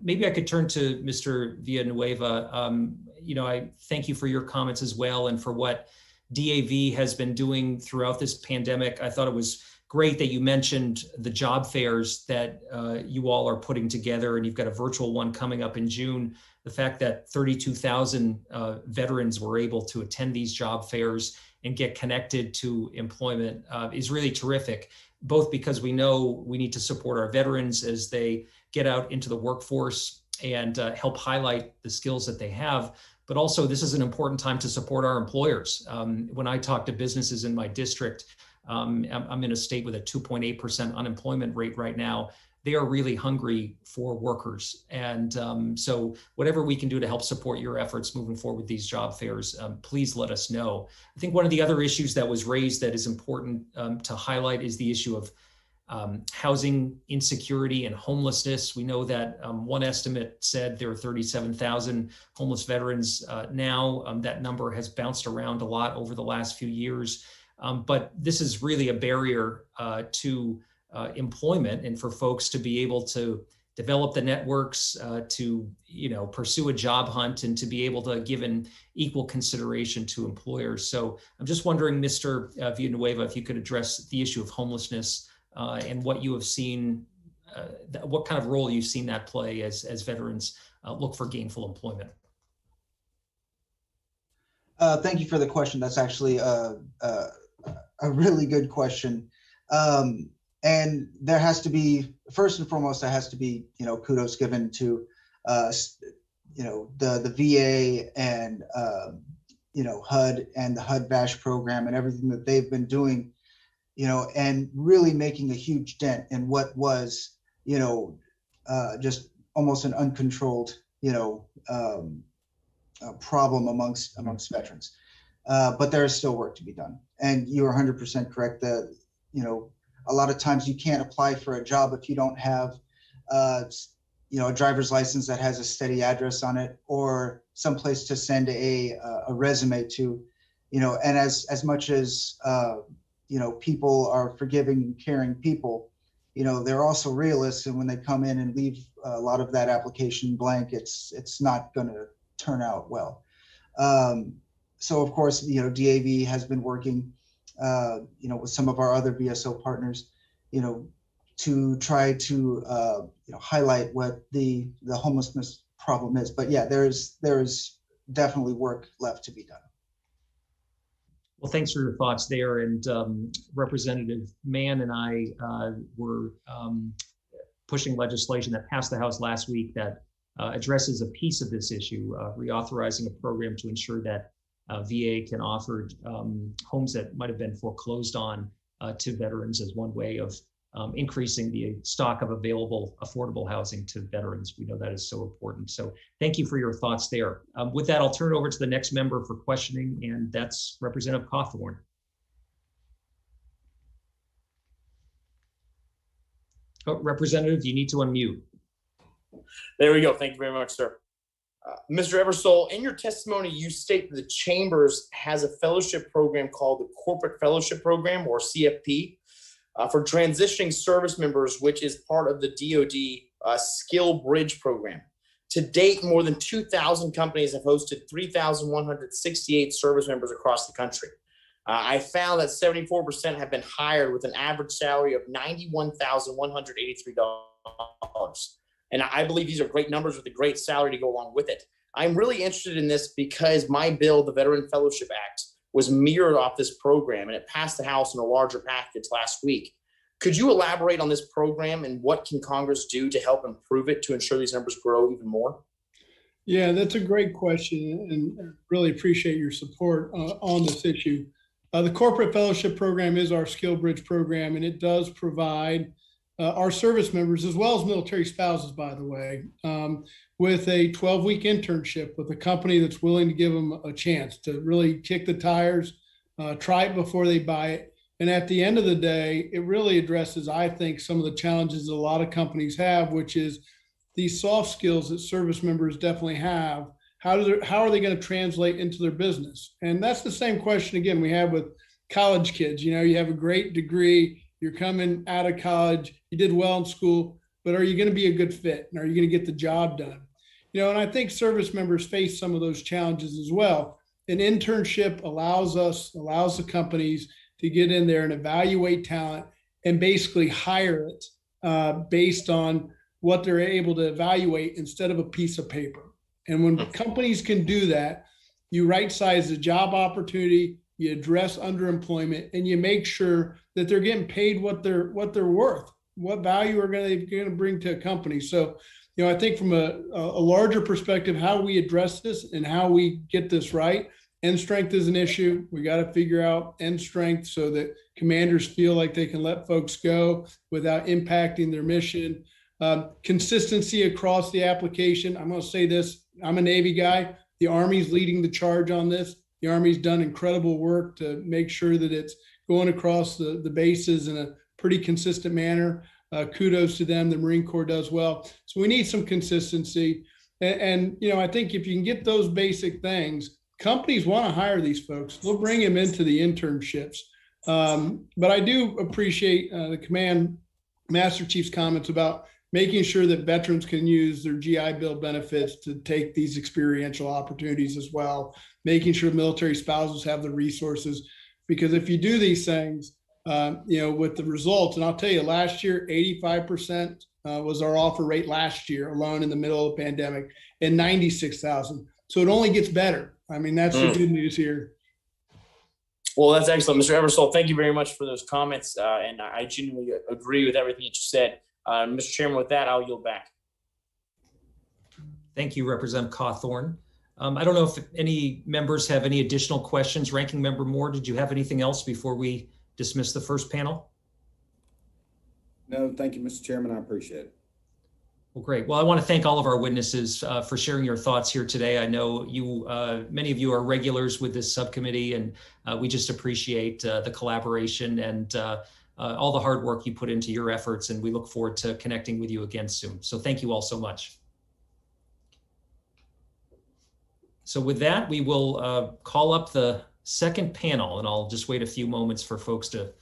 Maybe I could turn to Mr. Villanueva. I thank you for your comments as well and for what DAV has been doing throughout this pandemic. I thought it was great that you mentioned the job fairs that you all are putting together, and you've got a virtual one coming up in June. The fact that 32,000 veterans were able to attend these job fairs and get connected to employment is really terrific, both because we know we need to support our veterans as they get out into the workforce and help highlight the skills that they have, but also this is an important time to support our employers. When I talk to businesses in my district, I'm in a state with a 2.8% unemployment rate right now. They are really hungry for workers. And so whatever we can do to help support your efforts moving forward with these job fairs, please let us know. I think one of the other issues that was raised that is important to highlight is the issue of housing insecurity and homelessness. We know that one estimate said there are 37,000 homeless veterans now. That number has bounced around a lot over the last few years. But this is really a barrier to employment, and for folks to be able to develop the networks, to pursue a job hunt, and to be able to give an equal consideration to employers. So I'm just wondering, Mr. Villanueva, if you could address the issue of homelessness and what you have seen, what kind of role you've seen that play as veterans look for gainful employment. Thank you for the question. That's actually a really good question. And there has to be, first and foremost, there has to be, kudos given to, the VA and, HUD and the HUD VASH program and everything that they've been doing, and really making a huge dent in what was, just almost an uncontrolled, problem amongst veterans. But there is still work to be done. And you are 100% correct that, a lot of times you can't apply for a job if you don't have, a driver's license that has a steady address on it, or someplace to send a resume to, and as much as, people are forgiving and caring people, they're also realists. And when they come in and leave a lot of that application blank, it's not going to turn out well. So of course, DAV has been working, with some of our other VSO partners, to try to, highlight what the homelessness problem is. But yeah, there is definitely work left to be done. Well, thanks for your thoughts there. And Representative Mann and I were pushing legislation that passed the House last week that addresses a piece of this issue, reauthorizing a program to ensure that VA can offer homes that might have been foreclosed on to veterans as one way of increasing the stock of available affordable housing to veterans. We know that is so important. So thank you for your thoughts there. With that, I'll turn it over to the next member for questioning, and that's Representative Cawthorne. Oh, Representative, you need to unmute. There we go. Thank you very much, sir. Mr. Eversole, in your testimony, you state that the Chambers has a fellowship program called the Corporate Fellowship Program, or CFP, for transitioning service members, which is part of the DoD Skill Bridge program. To date, more than 2,000 companies have hosted 3,168 service members across the country. I found that 74% have been hired with an average salary of $91,183. And I believe these are great numbers with a great salary to go along with it. I'm really interested in this because my bill, the Veteran Fellowship Act, was mirrored off this program, and it passed the House in a larger package last week. Could you elaborate on this program and what can Congress do to help improve it to ensure these numbers grow even more? Yeah, that's a great question, and really appreciate your support on this issue. The Corporate Fellowship Program is our Skillbridge program, and it does provide our service members, as well as military spouses, by the way, with a 12-week internship with a company that's willing to give them a chance to really kick the tires, try it before they buy it. And at the end of the day, it really addresses, I think, some of the challenges that a lot of companies have, which is these soft skills that service members definitely have. How are they going to translate into their business? And that's the same question, again, we have with college kids. You have a great degree, you're coming out of college, you did well in school, but are you going to be a good fit? And are you going to get the job done? And I think service members face some of those challenges as well. An internship allows the companies to get in there and evaluate talent and basically hire it based on what they're able to evaluate instead of a piece of paper. And when companies can do that, you right size the job opportunity, you address underemployment, and you make sure that they're getting paid what they're worth, what value are they going to bring to a company. So, I think from a larger perspective, how we address this and how we get this right. End strength is an issue. We got to figure out end strength so that commanders feel like they can let folks go without impacting their mission. Consistency across the application. I'm going to say this. I'm a Navy guy. The Army's leading the charge on this. The Army's done incredible work to make sure that it's going across the bases in a pretty consistent manner. Kudos to them. The Marine Corps does well. So we need some consistency. And I think if you can get those basic things, companies want to hire these folks. They'll bring them into the internships. But I do appreciate the Command Master Chief's comments about making sure that veterans can use their GI Bill benefits to take these experiential opportunities as well, making sure military spouses have the resources. Because if you do these things, with the results, and I'll tell you, last year, 85% was our offer rate last year alone in the middle of the pandemic, and 96,000. So it only gets better. I mean, that's the good news here. Well, that's excellent. Mr. Eversole, thank you very much for those comments. And I genuinely agree with everything that you said. Mr. Chairman, with that, I'll yield back. Thank you, Representative Cawthorne. I don't know if any members have any additional questions. Ranking Member Moore, did you have anything else before we dismiss the first panel? No, thank you, Mr. Chairman. I appreciate it. Well, great. Well, I want to thank all of our witnesses for sharing your thoughts here today. I know many of you are regulars with this subcommittee, and we just appreciate the collaboration and all the hard work you put into your efforts, and we look forward to connecting with you again soon. So thank you all so much. So with that, we will call up the second panel, and I'll just wait a few moments for folks to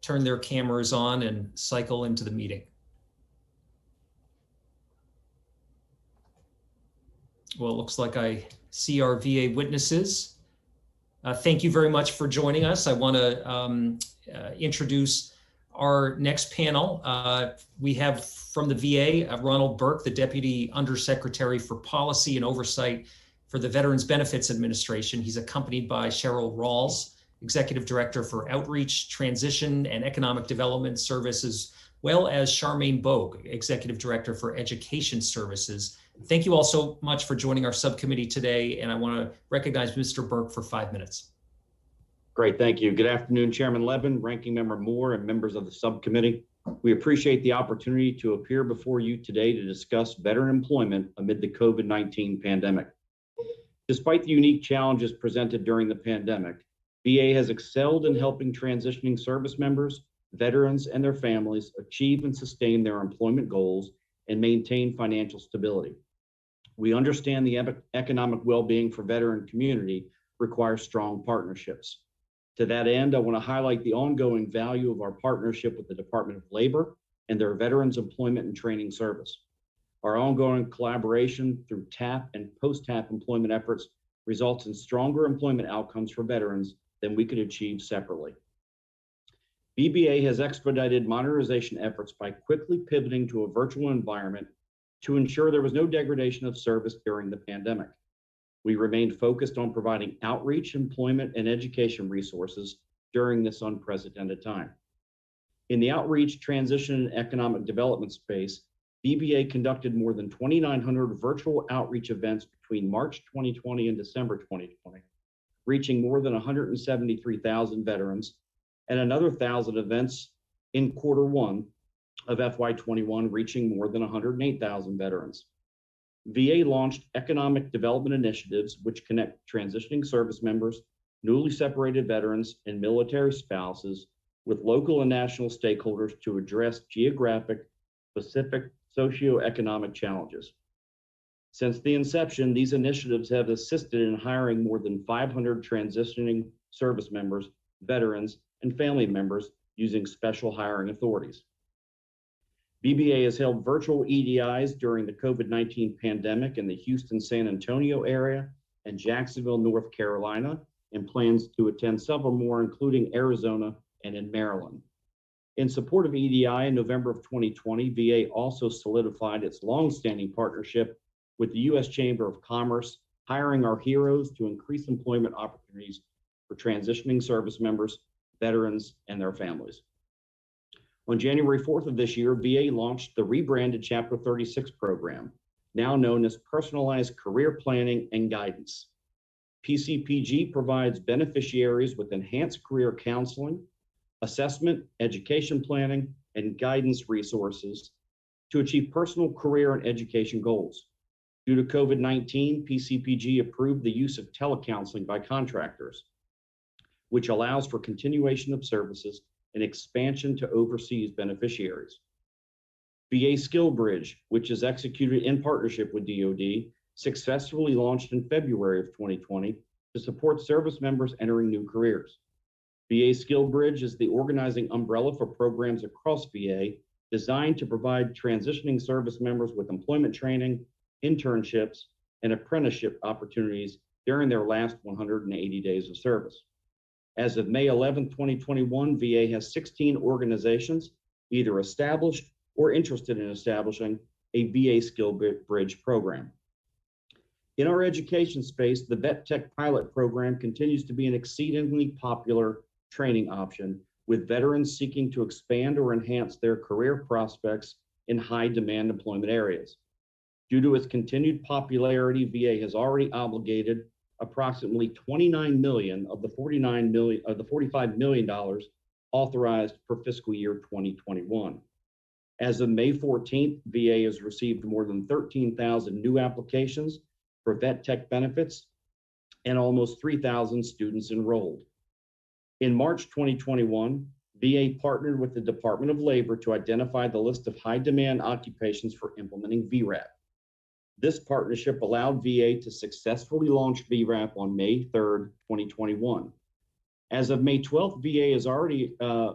turn their cameras on and cycle into the meeting. Well, it looks like I see our VA witnesses. Thank you very much for joining us. I want to introduce our next panel. We have from the VA, Ronald Burke, the Deputy Undersecretary for Policy and Oversight for the Veterans Benefits Administration. He's accompanied by Cheryl Rawls, Executive Director for Outreach, Transition, and Economic Development Services, well as Charmaine Bogue, Executive Director for Education Services. Thank you all so much for joining our subcommittee today, and I want to recognize Mr. Burke for 5 minutes. Great, thank you. Good afternoon, Chairman Levin, Ranking Member Moore, and members of the subcommittee. We appreciate the opportunity to appear before you today to discuss veteran employment amid the COVID-19 pandemic. Despite the unique challenges presented during the pandemic, VA has excelled in helping transitioning service members, veterans, and their families achieve and sustain their employment goals and maintain financial stability. We understand the economic well-being for veteran community requires strong partnerships. To that end, I want to highlight the ongoing value of our partnership with the Department of Labor and their Veterans Employment and Training Service. Our ongoing collaboration through TAP and post-TAP employment efforts results in stronger employment outcomes for veterans than we could achieve separately. VBA has expedited modernization efforts by quickly pivoting to a virtual environment to ensure there was no degradation of service during the pandemic. We remained focused on providing outreach, employment, and education resources during this unprecedented time. In the outreach, transition, and economic development space, VBA conducted more than 2,900 virtual outreach events between March 2020 and December 2020, reaching more than 173,000 veterans, and another 1,000 events in Q1 of FY21, reaching more than 108,000 veterans. VA launched economic development initiatives which connect transitioning service members, newly separated veterans, and military spouses with local and national stakeholders to address geographic, specific socioeconomic challenges. Since the inception, these initiatives have assisted in hiring more than 500 transitioning service members, veterans, and family members using special hiring authorities. VBA has held virtual EDIs during the COVID-19 pandemic in the Houston, San Antonio area and Jacksonville, North Carolina, and plans to attend several more, including Arizona and in Maryland. In support of EDI in November of 2020, VA also solidified its longstanding partnership with the U.S. Chamber of Commerce, hiring our heroes to increase employment opportunities for transitioning service members, veterans, and their families. On January 4th of this year, VA launched the rebranded Chapter 36 program, now known as Personalized Career Planning and Guidance. PCPG provides beneficiaries with enhanced career counseling, assessment, education planning, and guidance resources to achieve personal career and education goals. Due to COVID-19, PCPG approved the use of telecounseling by contractors, which allows for continuation of services and expansion to overseas beneficiaries. VA Skillbridge, which is executed in partnership with DoD, successfully launched in February of 2020 to support service members entering new careers. VA Skillbridge is the organizing umbrella for programs across VA designed to provide transitioning service members with employment training, internships, and apprenticeship opportunities during their last 180 days of service. As of May 11, 2021, VA has 16 organizations either established or interested in establishing a VA Skillbridge program. In our education space, the Vet Tech pilot program continues to be an exceedingly popular training option, with veterans seeking to expand or enhance their career prospects in high-demand employment areas. Due to its continued popularity, VA has already obligated approximately $29 million of the $45 million authorized for fiscal year 2021. As of May 14th, VA has received more than 13,000 new applications for vet tech benefits and almost 3,000 students enrolled. In March 2021, VA partnered with the Department of Labor to identify the list of high-demand occupations for implementing VRAP. This partnership allowed VA to successfully launch VRAP on May 3rd, 2021. As of May 12th, VA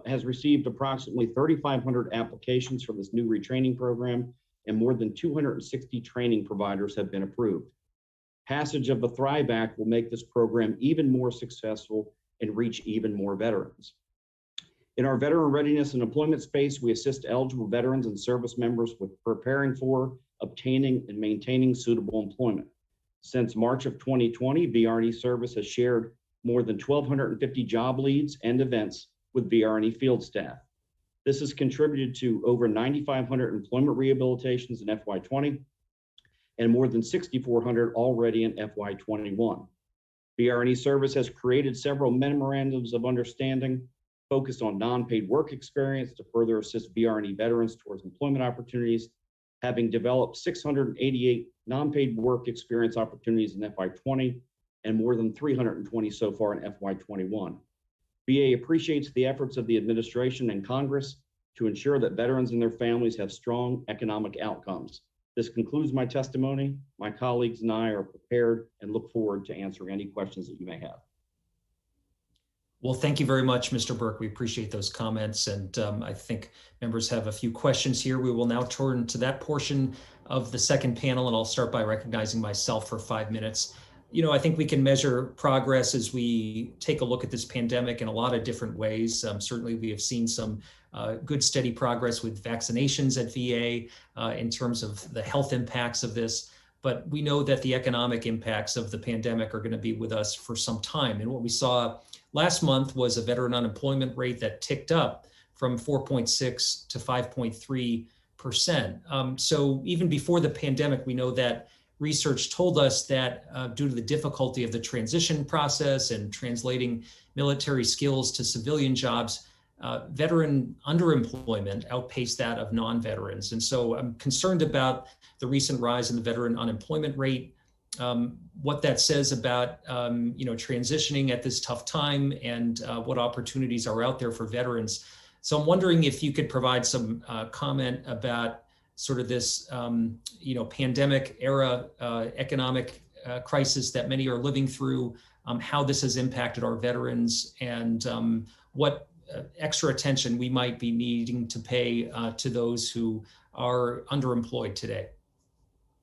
has received approximately 3,500 applications for this new retraining program, and more than 260 training providers have been approved. Passage of the Thrive Act will make this program even more successful and reach even more veterans. In our veteran readiness and employment space, we assist eligible veterans and service members with preparing for, obtaining, and maintaining suitable employment. Since March of 2020, VRNE Service has shared more than 1,250 job leads and events with VRNE field staff. This has contributed to over 9,500 employment rehabilitations in FY20 and more than 6,400 already in FY21. VRNE Service has created several memorandums of understanding focused on non-paid work experience to further assist VRNE veterans towards employment opportunities, having developed 688 non-paid work experience opportunities in FY20 and more than 320 so far in FY21. VA appreciates the efforts of the administration and Congress to ensure that veterans and their families have strong economic outcomes. This concludes my testimony. My colleagues and I are prepared and look forward to answering any questions that you may have. Well, thank you very much, Mr. Burke. We appreciate those comments. And I think members have a few questions here. We will now turn to that portion of the second panel, and I'll start by recognizing myself for 5 minutes. You know, I think we can measure progress as we take a look at this pandemic in a lot of different ways. Certainly, we have seen some good, steady progress with vaccinations at VA in terms of the health impacts of this. But we know that the economic impacts of the pandemic are going to be with us for some time. And what we saw last month was a veteran unemployment rate that ticked up from 4.6 to 5.3%. So even before the pandemic, we know that research told us that due to the difficulty of the transition process and translating military skills to civilian jobs, veteran underemployment outpaced that of non-veterans. And so I'm concerned about the recent rise in the veteran unemployment rate, what that says about transitioning at this tough time, and what opportunities are out there for veterans. So I'm wondering if you could provide some comment about sort of this pandemic era economic crisis that many are living through, how this has impacted our veterans, and what extra attention we might be needing to pay to those who are underemployed today.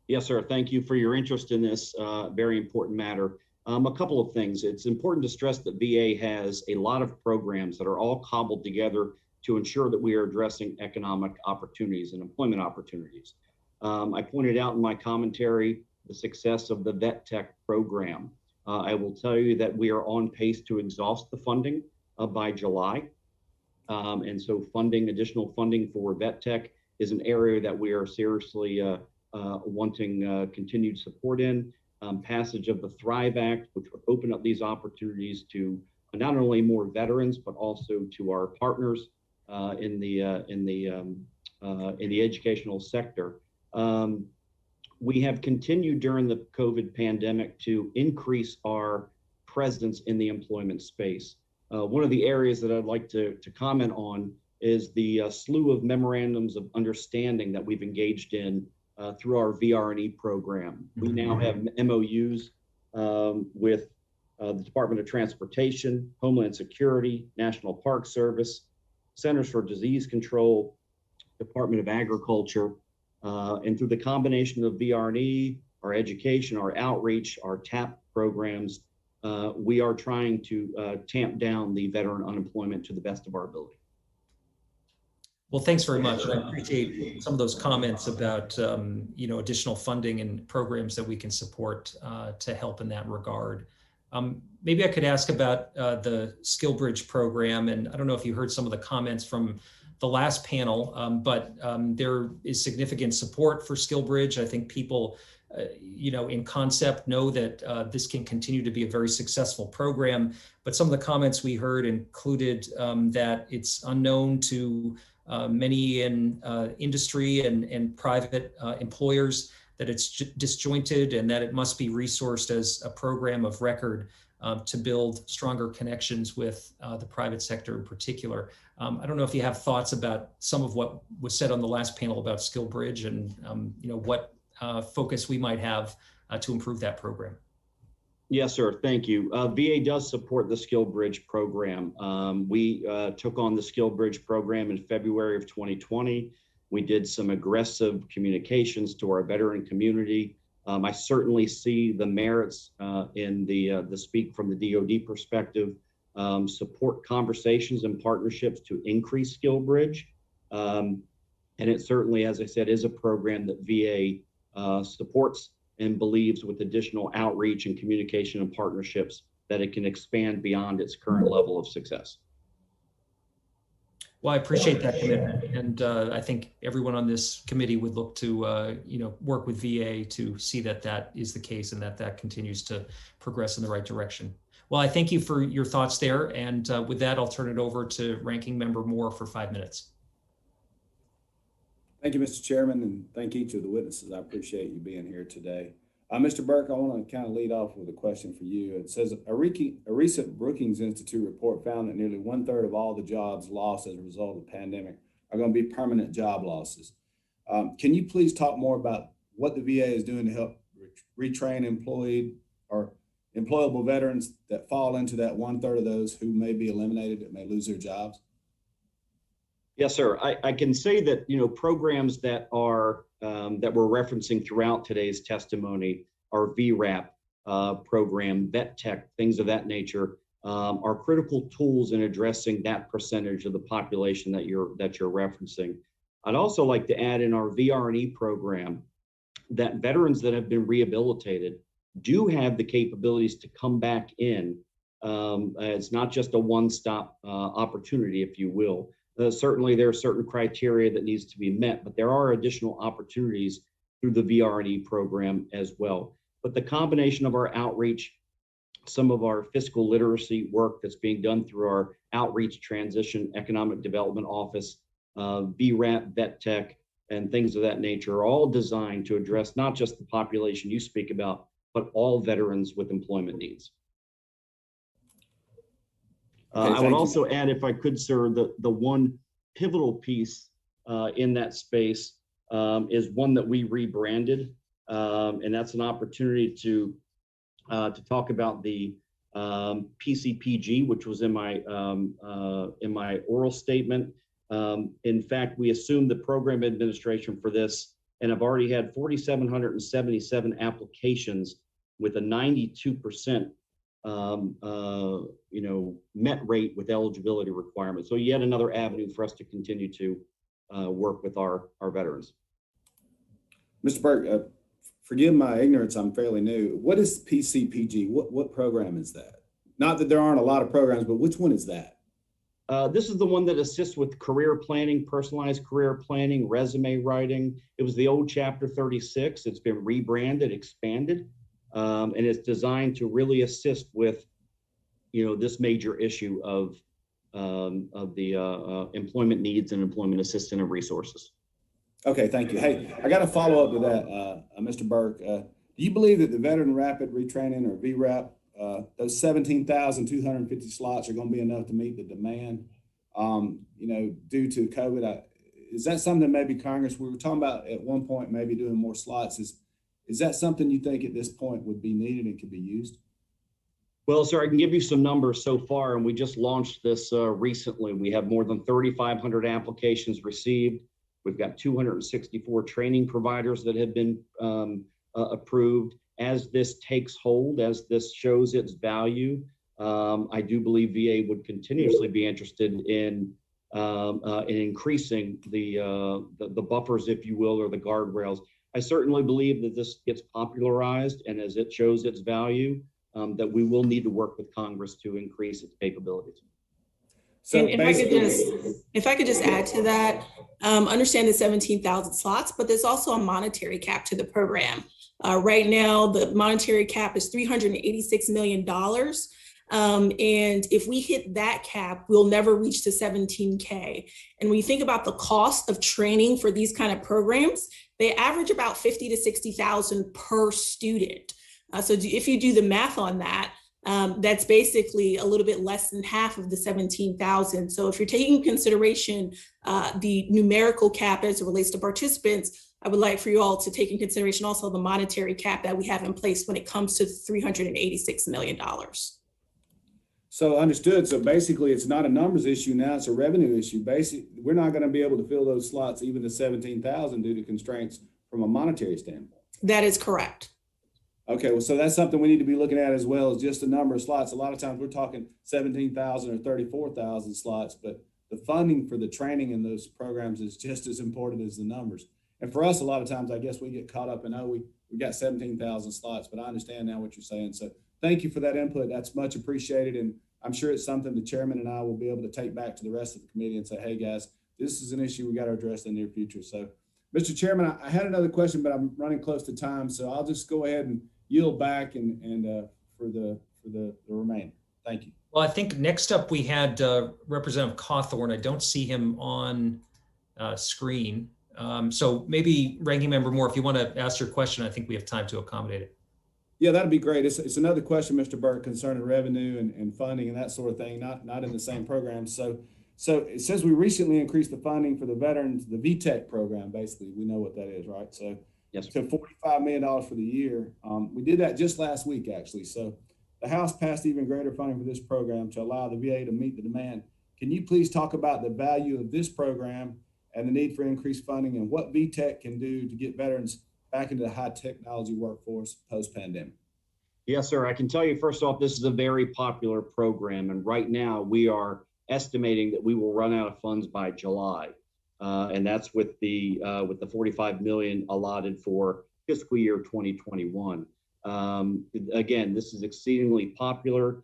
Yes, sir. Thank you for your interest in this very important matter. A couple of things. It's important to stress that VA has a lot of programs that are all cobbled together to ensure that we are addressing economic opportunities and employment opportunities. I pointed out in my commentary the success of the Vet Tech program. I will tell you that we are on pace to exhaust the funding by July. And so additional funding for Vet Tech is an area that we are seriously wanting continued support in. Passage of the Thrive Act, which would open up these opportunities to not only more veterans, but also to our partners in the educational sector. We have continued during the COVID pandemic to increase our presence in the employment space. One of the areas that I'd like to comment on is the slew of memorandums of understanding that we've engaged in through our VRNE program. We now have MOUs with the Department of Transportation, Homeland Security, National Park Service, Centers for Disease Control, Department of Agriculture, and through the combination of VRNE, our education, our outreach, our TAP programs, we are trying to tamp down the veteran unemployment to the best of our ability. Well, thanks very much. I appreciate some of those comments about additional funding and programs that we can support to help in that regard. Maybe I could ask about the Skillbridge program, and I don't know if you heard some of the comments from the last panel, but there is significant support for Skillbridge. I think people, in concept know that this can continue to be a very successful program, but some of the comments we heard included that it's unknown to many in industry and private employers, that it's disjointed, and that it must be resourced as a program of record to build stronger connections with the private sector in particular. I don't know if you have thoughts about some of what was said on the last panel about Skillbridge and what focus we might have to improve that program. Yes, sir. Thank you. VA does support the Skillbridge program. We took on the Skillbridge program in February of 2020. We did some aggressive communications to our veteran community I certainly see the merits in the speak from the DoD perspective, support conversations and partnerships to increase Skillbridge. And it certainly, as I said, is a program that VA supports and believes with additional outreach and communication and partnerships that it can expand beyond its current level of success. Well, I appreciate that commitment, and I think everyone on this committee would look to work with VA to see that that is the case and that that continues to progress in the right direction. Well, I thank you for your thoughts there, and with that, I'll turn it over to Ranking Member Moore for 5 minutes. Thank you, Mr. Chairman, and thank each of the witnesses. I appreciate you being here today. Mr. Burke, I want to kind of lead off with a question for you. It says a recent Brookings Institute report found that nearly 1/3 of all the jobs lost as a result of the pandemic are going to be permanent job losses. Can you please talk more about what the VA is doing to help retrain employed or employable veterans that fall into that 1/3 of those who may be eliminated, that may lose their jobs? Yes, sir. I can say that, programs that are that we're referencing throughout today's testimony, our VRAP program, Vet Tech, things of that nature, are critical tools in addressing that percentage of the population that you're referencing. I'd also like to add in our VRE program that veterans that have been rehabilitated do have the capabilities to come back in. It's not just a one-stop opportunity, if you will. Certainly, there are certain criteria that needs to be met, but there are additional opportunities through the VRE program as well. But the combination of our outreach, some of our fiscal literacy work that's being done through our Outreach Transition Economic Development Office, VRAP, Vet Tech, and things of that nature are all designed to address not just the population you speak about, but all veterans with employment needs. I would also add, if I could, sir, the one pivotal piece in that space is one that we rebranded, and that's an opportunity to talk about the PCPG, which was in my oral statement. In fact, we assumed the program administration for this, and I've already had 4,777 applications with a 92% met rate with eligibility requirements. So yet another avenue for us to continue to work with our veterans. Mr. Burke, forgive my ignorance, I'm fairly new. What is PCPG? What program is that? Not that there aren't a lot of programs, but which one is that? This is the one that assists with career planning, personalized career planning, resume writing. It was the old Chapter 36. It's been rebranded, expanded. And it's designed to really assist with, this major issue of the employment needs and employment assistance and resources. Okay, thank you. Hey, I got a follow up to that, Mr. Burke. Do you believe that the Veteran Rapid Retraining or VRAP, those 17,250 slots are going to be enough to meet the demand, due to COVID? Is that something maybe Congress, we were talking about at one point, maybe doing more slots? Is that something you think at this point would be needed and could be used? Well, sir, I can give you some numbers so far, and we just launched this recently. We have more than 3,500 applications received. We've got 264 training providers that have been approved. As this takes hold, as this shows its value, I do believe VA would continuously be interested in increasing the buffers, if you will, or the guardrails. I certainly believe that this gets popularized, and as it shows its value, that we will need to work with Congress to increase its capabilities. So if I could just add to that, understand the 17,000 slots, but there's also a monetary cap to the program. Right now, the monetary cap is $386 million. And if we hit that cap, we'll never reach the 17K. And when you think about the cost of training for these kind of programs, they average about 50 to 60,000 per student. So if you do the math on that, that's basically a little bit less than half of the 17,000. So if you're taking into consideration the numerical cap as it relates to participants, I would like for you all to take in consideration also the monetary cap that we have in place when it comes to $386 million. So understood. So basically it's not a numbers issue now, it's a revenue issue. Basically, we're not going to be able to fill those slots, even the 17,000, due to constraints from a monetary standpoint. That is correct. Okay, well, so that's something we need to be looking at as well, as just the number of slots. A lot of times we're talking 17,000 or 34,000 slots, but the funding for the training in those programs is just as important as the numbers. And for us, a lot of times, I guess we get caught up in, oh, we got 17,000 slots, but I understand now what you're saying. So thank you for that input. That's much appreciated. And I'm sure it's something the chairman and I will be able to take back to the rest of the committee and say, hey guys, this is an issue we got to address in the near future. So Mr. Chairman, I had another question, but I'm running close to time. So I'll just go ahead and yield back and for the remainder. Thank you. Well, I think next up we had Representative Cawthorne. I don't see him on screen. So maybe Ranking Member Moore, if you want to ask your question, I think we have time to accommodate it. Yeah, that'd be great. It's another question, Mr. Burke, concerning revenue and funding and that sort of thing, not in the same program. So it says we recently increased the funding for the veterans, the VTech program, basically. We know what that is, right? So yes, to $45 million for the year. We did that just last week, actually. So the House passed even greater funding for this program to allow the VA to meet the demand. Can you please talk about the value of this program and the need for increased funding and what VTech can do to get veterans back into the high technology workforce post-pandemic? Yes, sir. I can tell you, first off, this is a very popular program. And right now we are estimating that we will run out of funds by July. And that's with the $45 million allotted for fiscal year 2021. Again, this is exceedingly popular.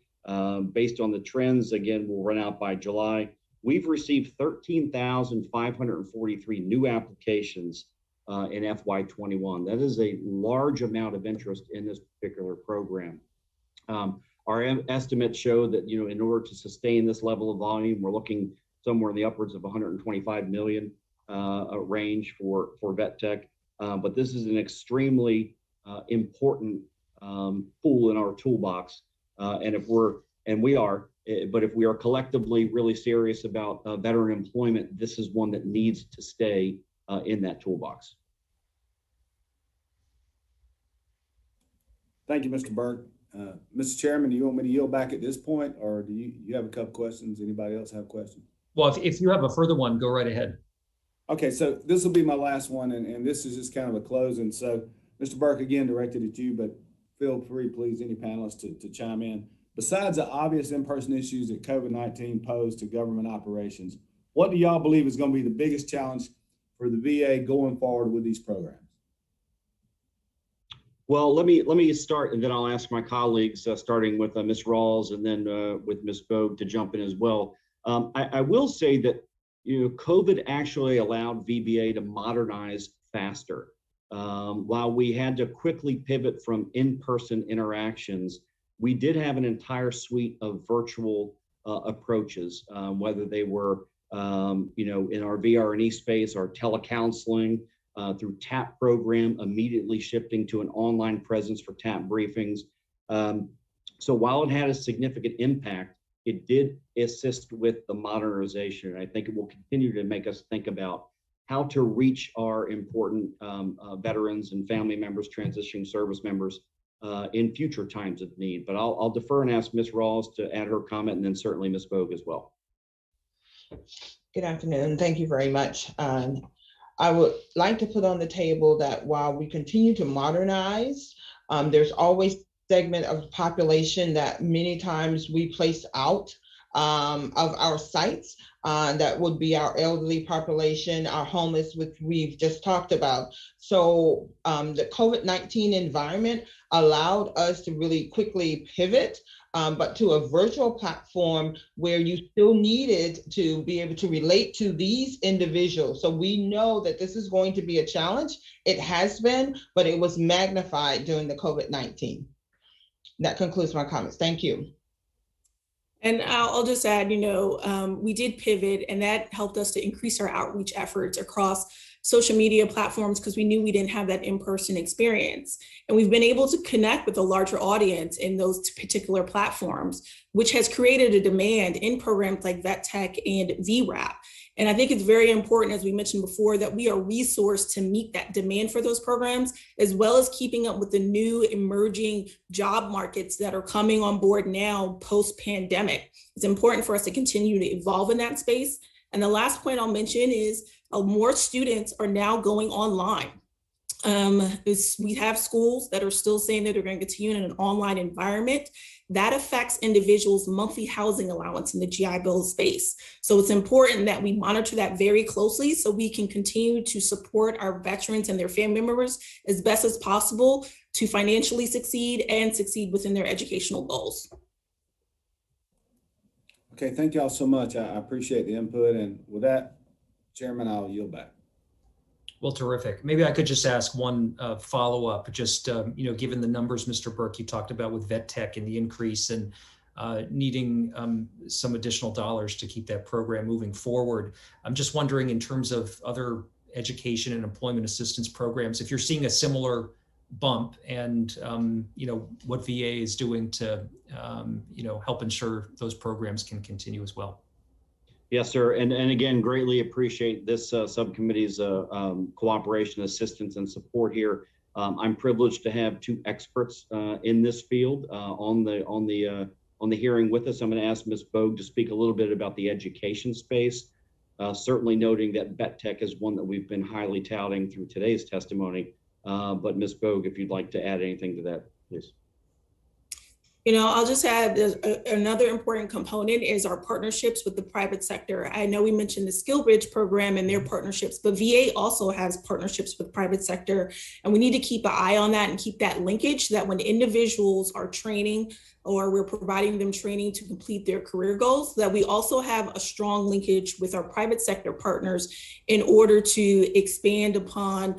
Based on the trends, again, we'll run out by July. We've received 13,543 new applications in FY21. That is a large amount of interest in this particular program. Our estimates show that, in order to sustain this level of volume, we're looking somewhere in the upwards of 125 million range for vet tech. But this is an extremely important tool in our toolbox. And if we are collectively really serious about veteran employment, this is one that needs to stay in that toolbox. Thank you, Mr. Burke. Mr. Chairman, do you want me to yield back at this point, or do you have a couple questions? Anybody else have questions? Well, if you have a further one, go right ahead. Okay, so this will be my last one, and this is just kind of a closing. So, Mr. Burke, again, directed at you, but feel free, please, any panelists to chime in. Besides the obvious in-person issues that COVID-19 posed to government operations, what do y'all believe is going to be the biggest challenge for the VA going forward with these programs? Well, let me start, and then I'll ask my colleagues, starting with Ms. Rawls and then with Ms. Bogue to jump in as well. I will say that COVID actually allowed VBA to modernize faster. While we had to quickly pivot from in-person interactions, we did have an entire suite of virtual approaches, whether they were in our VRE space, our telecounseling, through TAP program, immediately shifting to an online presence for TAP briefings. So while it had a significant impact, it did assist with the modernization. And I think it will continue to make us think about how to reach our important veterans and family members, transitioning service members in future times of need. But I'll defer and ask Ms. Rawls to add her comment, and then certainly Ms. Bogue as well. Good afternoon. Thank you very much. I would like to put on the table that while we continue to modernize, there's always segment of the population that many times we place out of our sites. That would be our elderly population, our homeless, which we've just talked about. So the COVID-19 environment allowed us to really quickly pivot, but to a virtual platform where you still needed to be able to relate to these individuals. So we know that this is going to be a challenge. It has been, but it was magnified during the COVID-19. That concludes my comments. Thank you. And I'll just add, we did pivot, and that helped us to increase our outreach efforts across social media platforms because we knew we didn't have that in-person experience. And we've been able to connect with a larger audience in those particular platforms, which has created a demand in programs like Vet Tech and VRAP. And I think it's very important, as we mentioned before, that we are resourced to meet that demand for those programs, as well as keeping up with the new emerging job markets that are coming on board now post-pandemic. It's important for us to continue to evolve in that space. And the last point I'll mention is more students are now going online. We have schools that are still saying that they're going to continue in an online environment. That affects individuals' monthly housing allowance in the GI Bill space. So it's important that we monitor that very closely so we can continue to support our veterans and their family members as best as possible to financially succeed and succeed within their educational goals. Okay, thank y'all so much. I appreciate the input. And with that, Chairman, I'll yield back. Well, terrific. Maybe I could just ask one follow-up, just, given the numbers, Mr. Burke, you talked about with vet tech and the increase and needing some additional dollars to keep that program moving forward. I'm just wondering, in terms of other education and employment assistance programs, if you're seeing a similar bump and, what VA is doing to, help ensure those programs can continue as well. Yes, sir. And again, greatly appreciate this subcommittee's cooperation, assistance, and support here. I'm privileged to have two experts in this field on the hearing with us. I'm going to ask Ms. Bogue to speak a little bit about the education space, certainly noting that vet tech is one that we've been highly touting through today's testimony. But Ms. Bogue, if you'd like to add anything to that, please. I'll just add another important component is our partnerships with the private sector. I know we mentioned the Skillbridge program and their partnerships, but VA also has partnerships with private sector. And we need to keep an eye on that and keep that linkage, so that when individuals are training or we're providing them training to complete their career goals, that we also have a strong linkage with our private sector partners in order to expand upon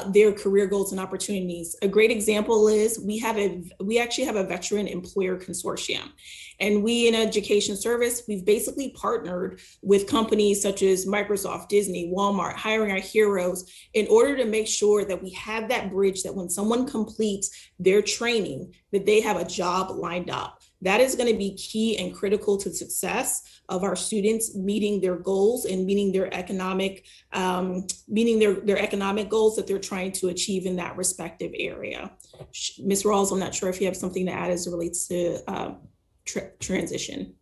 their career goals and opportunities. A great example is we actually have a veteran employer consortium, and we in education service, we've basically partnered with companies such as Microsoft, Disney, Walmart, Hiring Our Heroes, in order to make sure that we have that bridge, that when someone completes their training, that they have a job lined up. That is going to be key and critical to success of our students meeting their goals and meeting their economic economic goals that they're trying to achieve in that respective area. Ms. Rawls, I'm not sure if you have something to add as it relates to transition.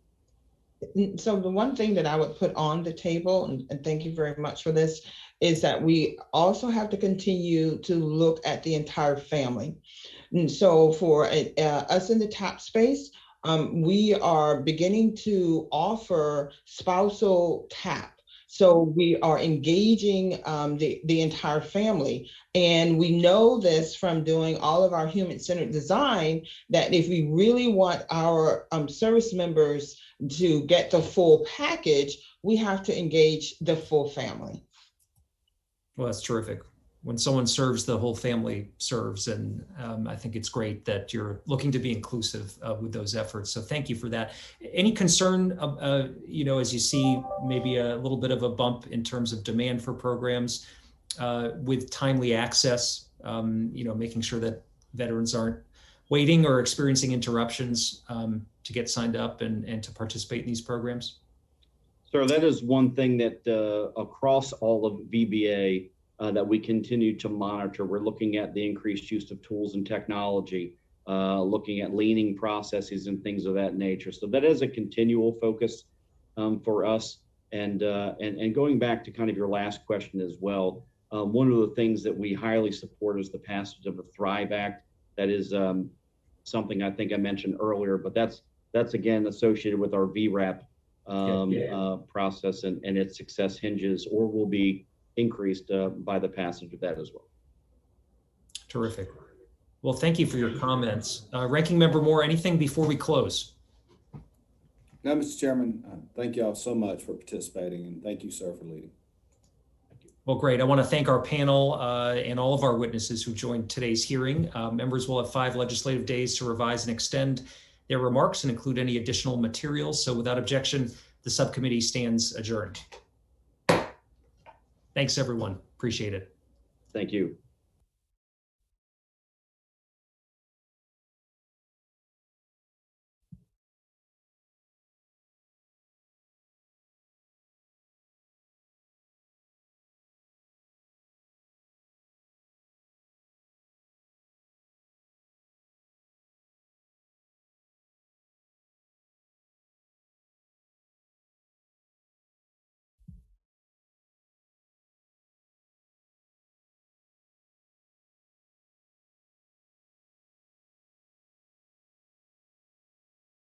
So the one thing that I would put on the table, and thank you very much for this, is that we also have to continue to look at the entire family. And so for us in the TAP space, we are beginning to offer spousal TAP. So we are engaging the entire family. And we know this from doing all of our human-centered design, that if we really want our service members to get the full package, we have to engage the full family. Well, that's terrific. When someone serves, the whole family serves. And I think it's great that you're looking to be inclusive with those efforts. So thank you for that. Any concern, as you see maybe a little bit of a bump in terms of demand for programs with timely access, making sure that veterans aren't waiting or experiencing interruptions to get signed up and to participate in these programs? Sir, that is one thing that across all of VBA, that we continue to monitor. We're looking at the increased use of tools and technology, looking at leaning processes and things of that nature. So that is a continual focus for us. And going back to kind of your last question as well, one of the things that we highly support is the passage of the Thrive Act. That is something I think I mentioned earlier, but that's again associated with our VRAP process, and its success hinges or will be increased by the passage of that as well. Terrific. Well, thank you for your comments. Ranking Member Moore, anything before we close? No, Mr. Chairman, thank you all so much for participating, and thank you, sir, for leading. Well, great. I want to thank our panel and all of our witnesses who joined today's hearing. Members will have 5 legislative days to revise and extend their remarks and include any additional materials. So without objection, the subcommittee stands adjourned. Thanks, everyone. Appreciate it. Thank you.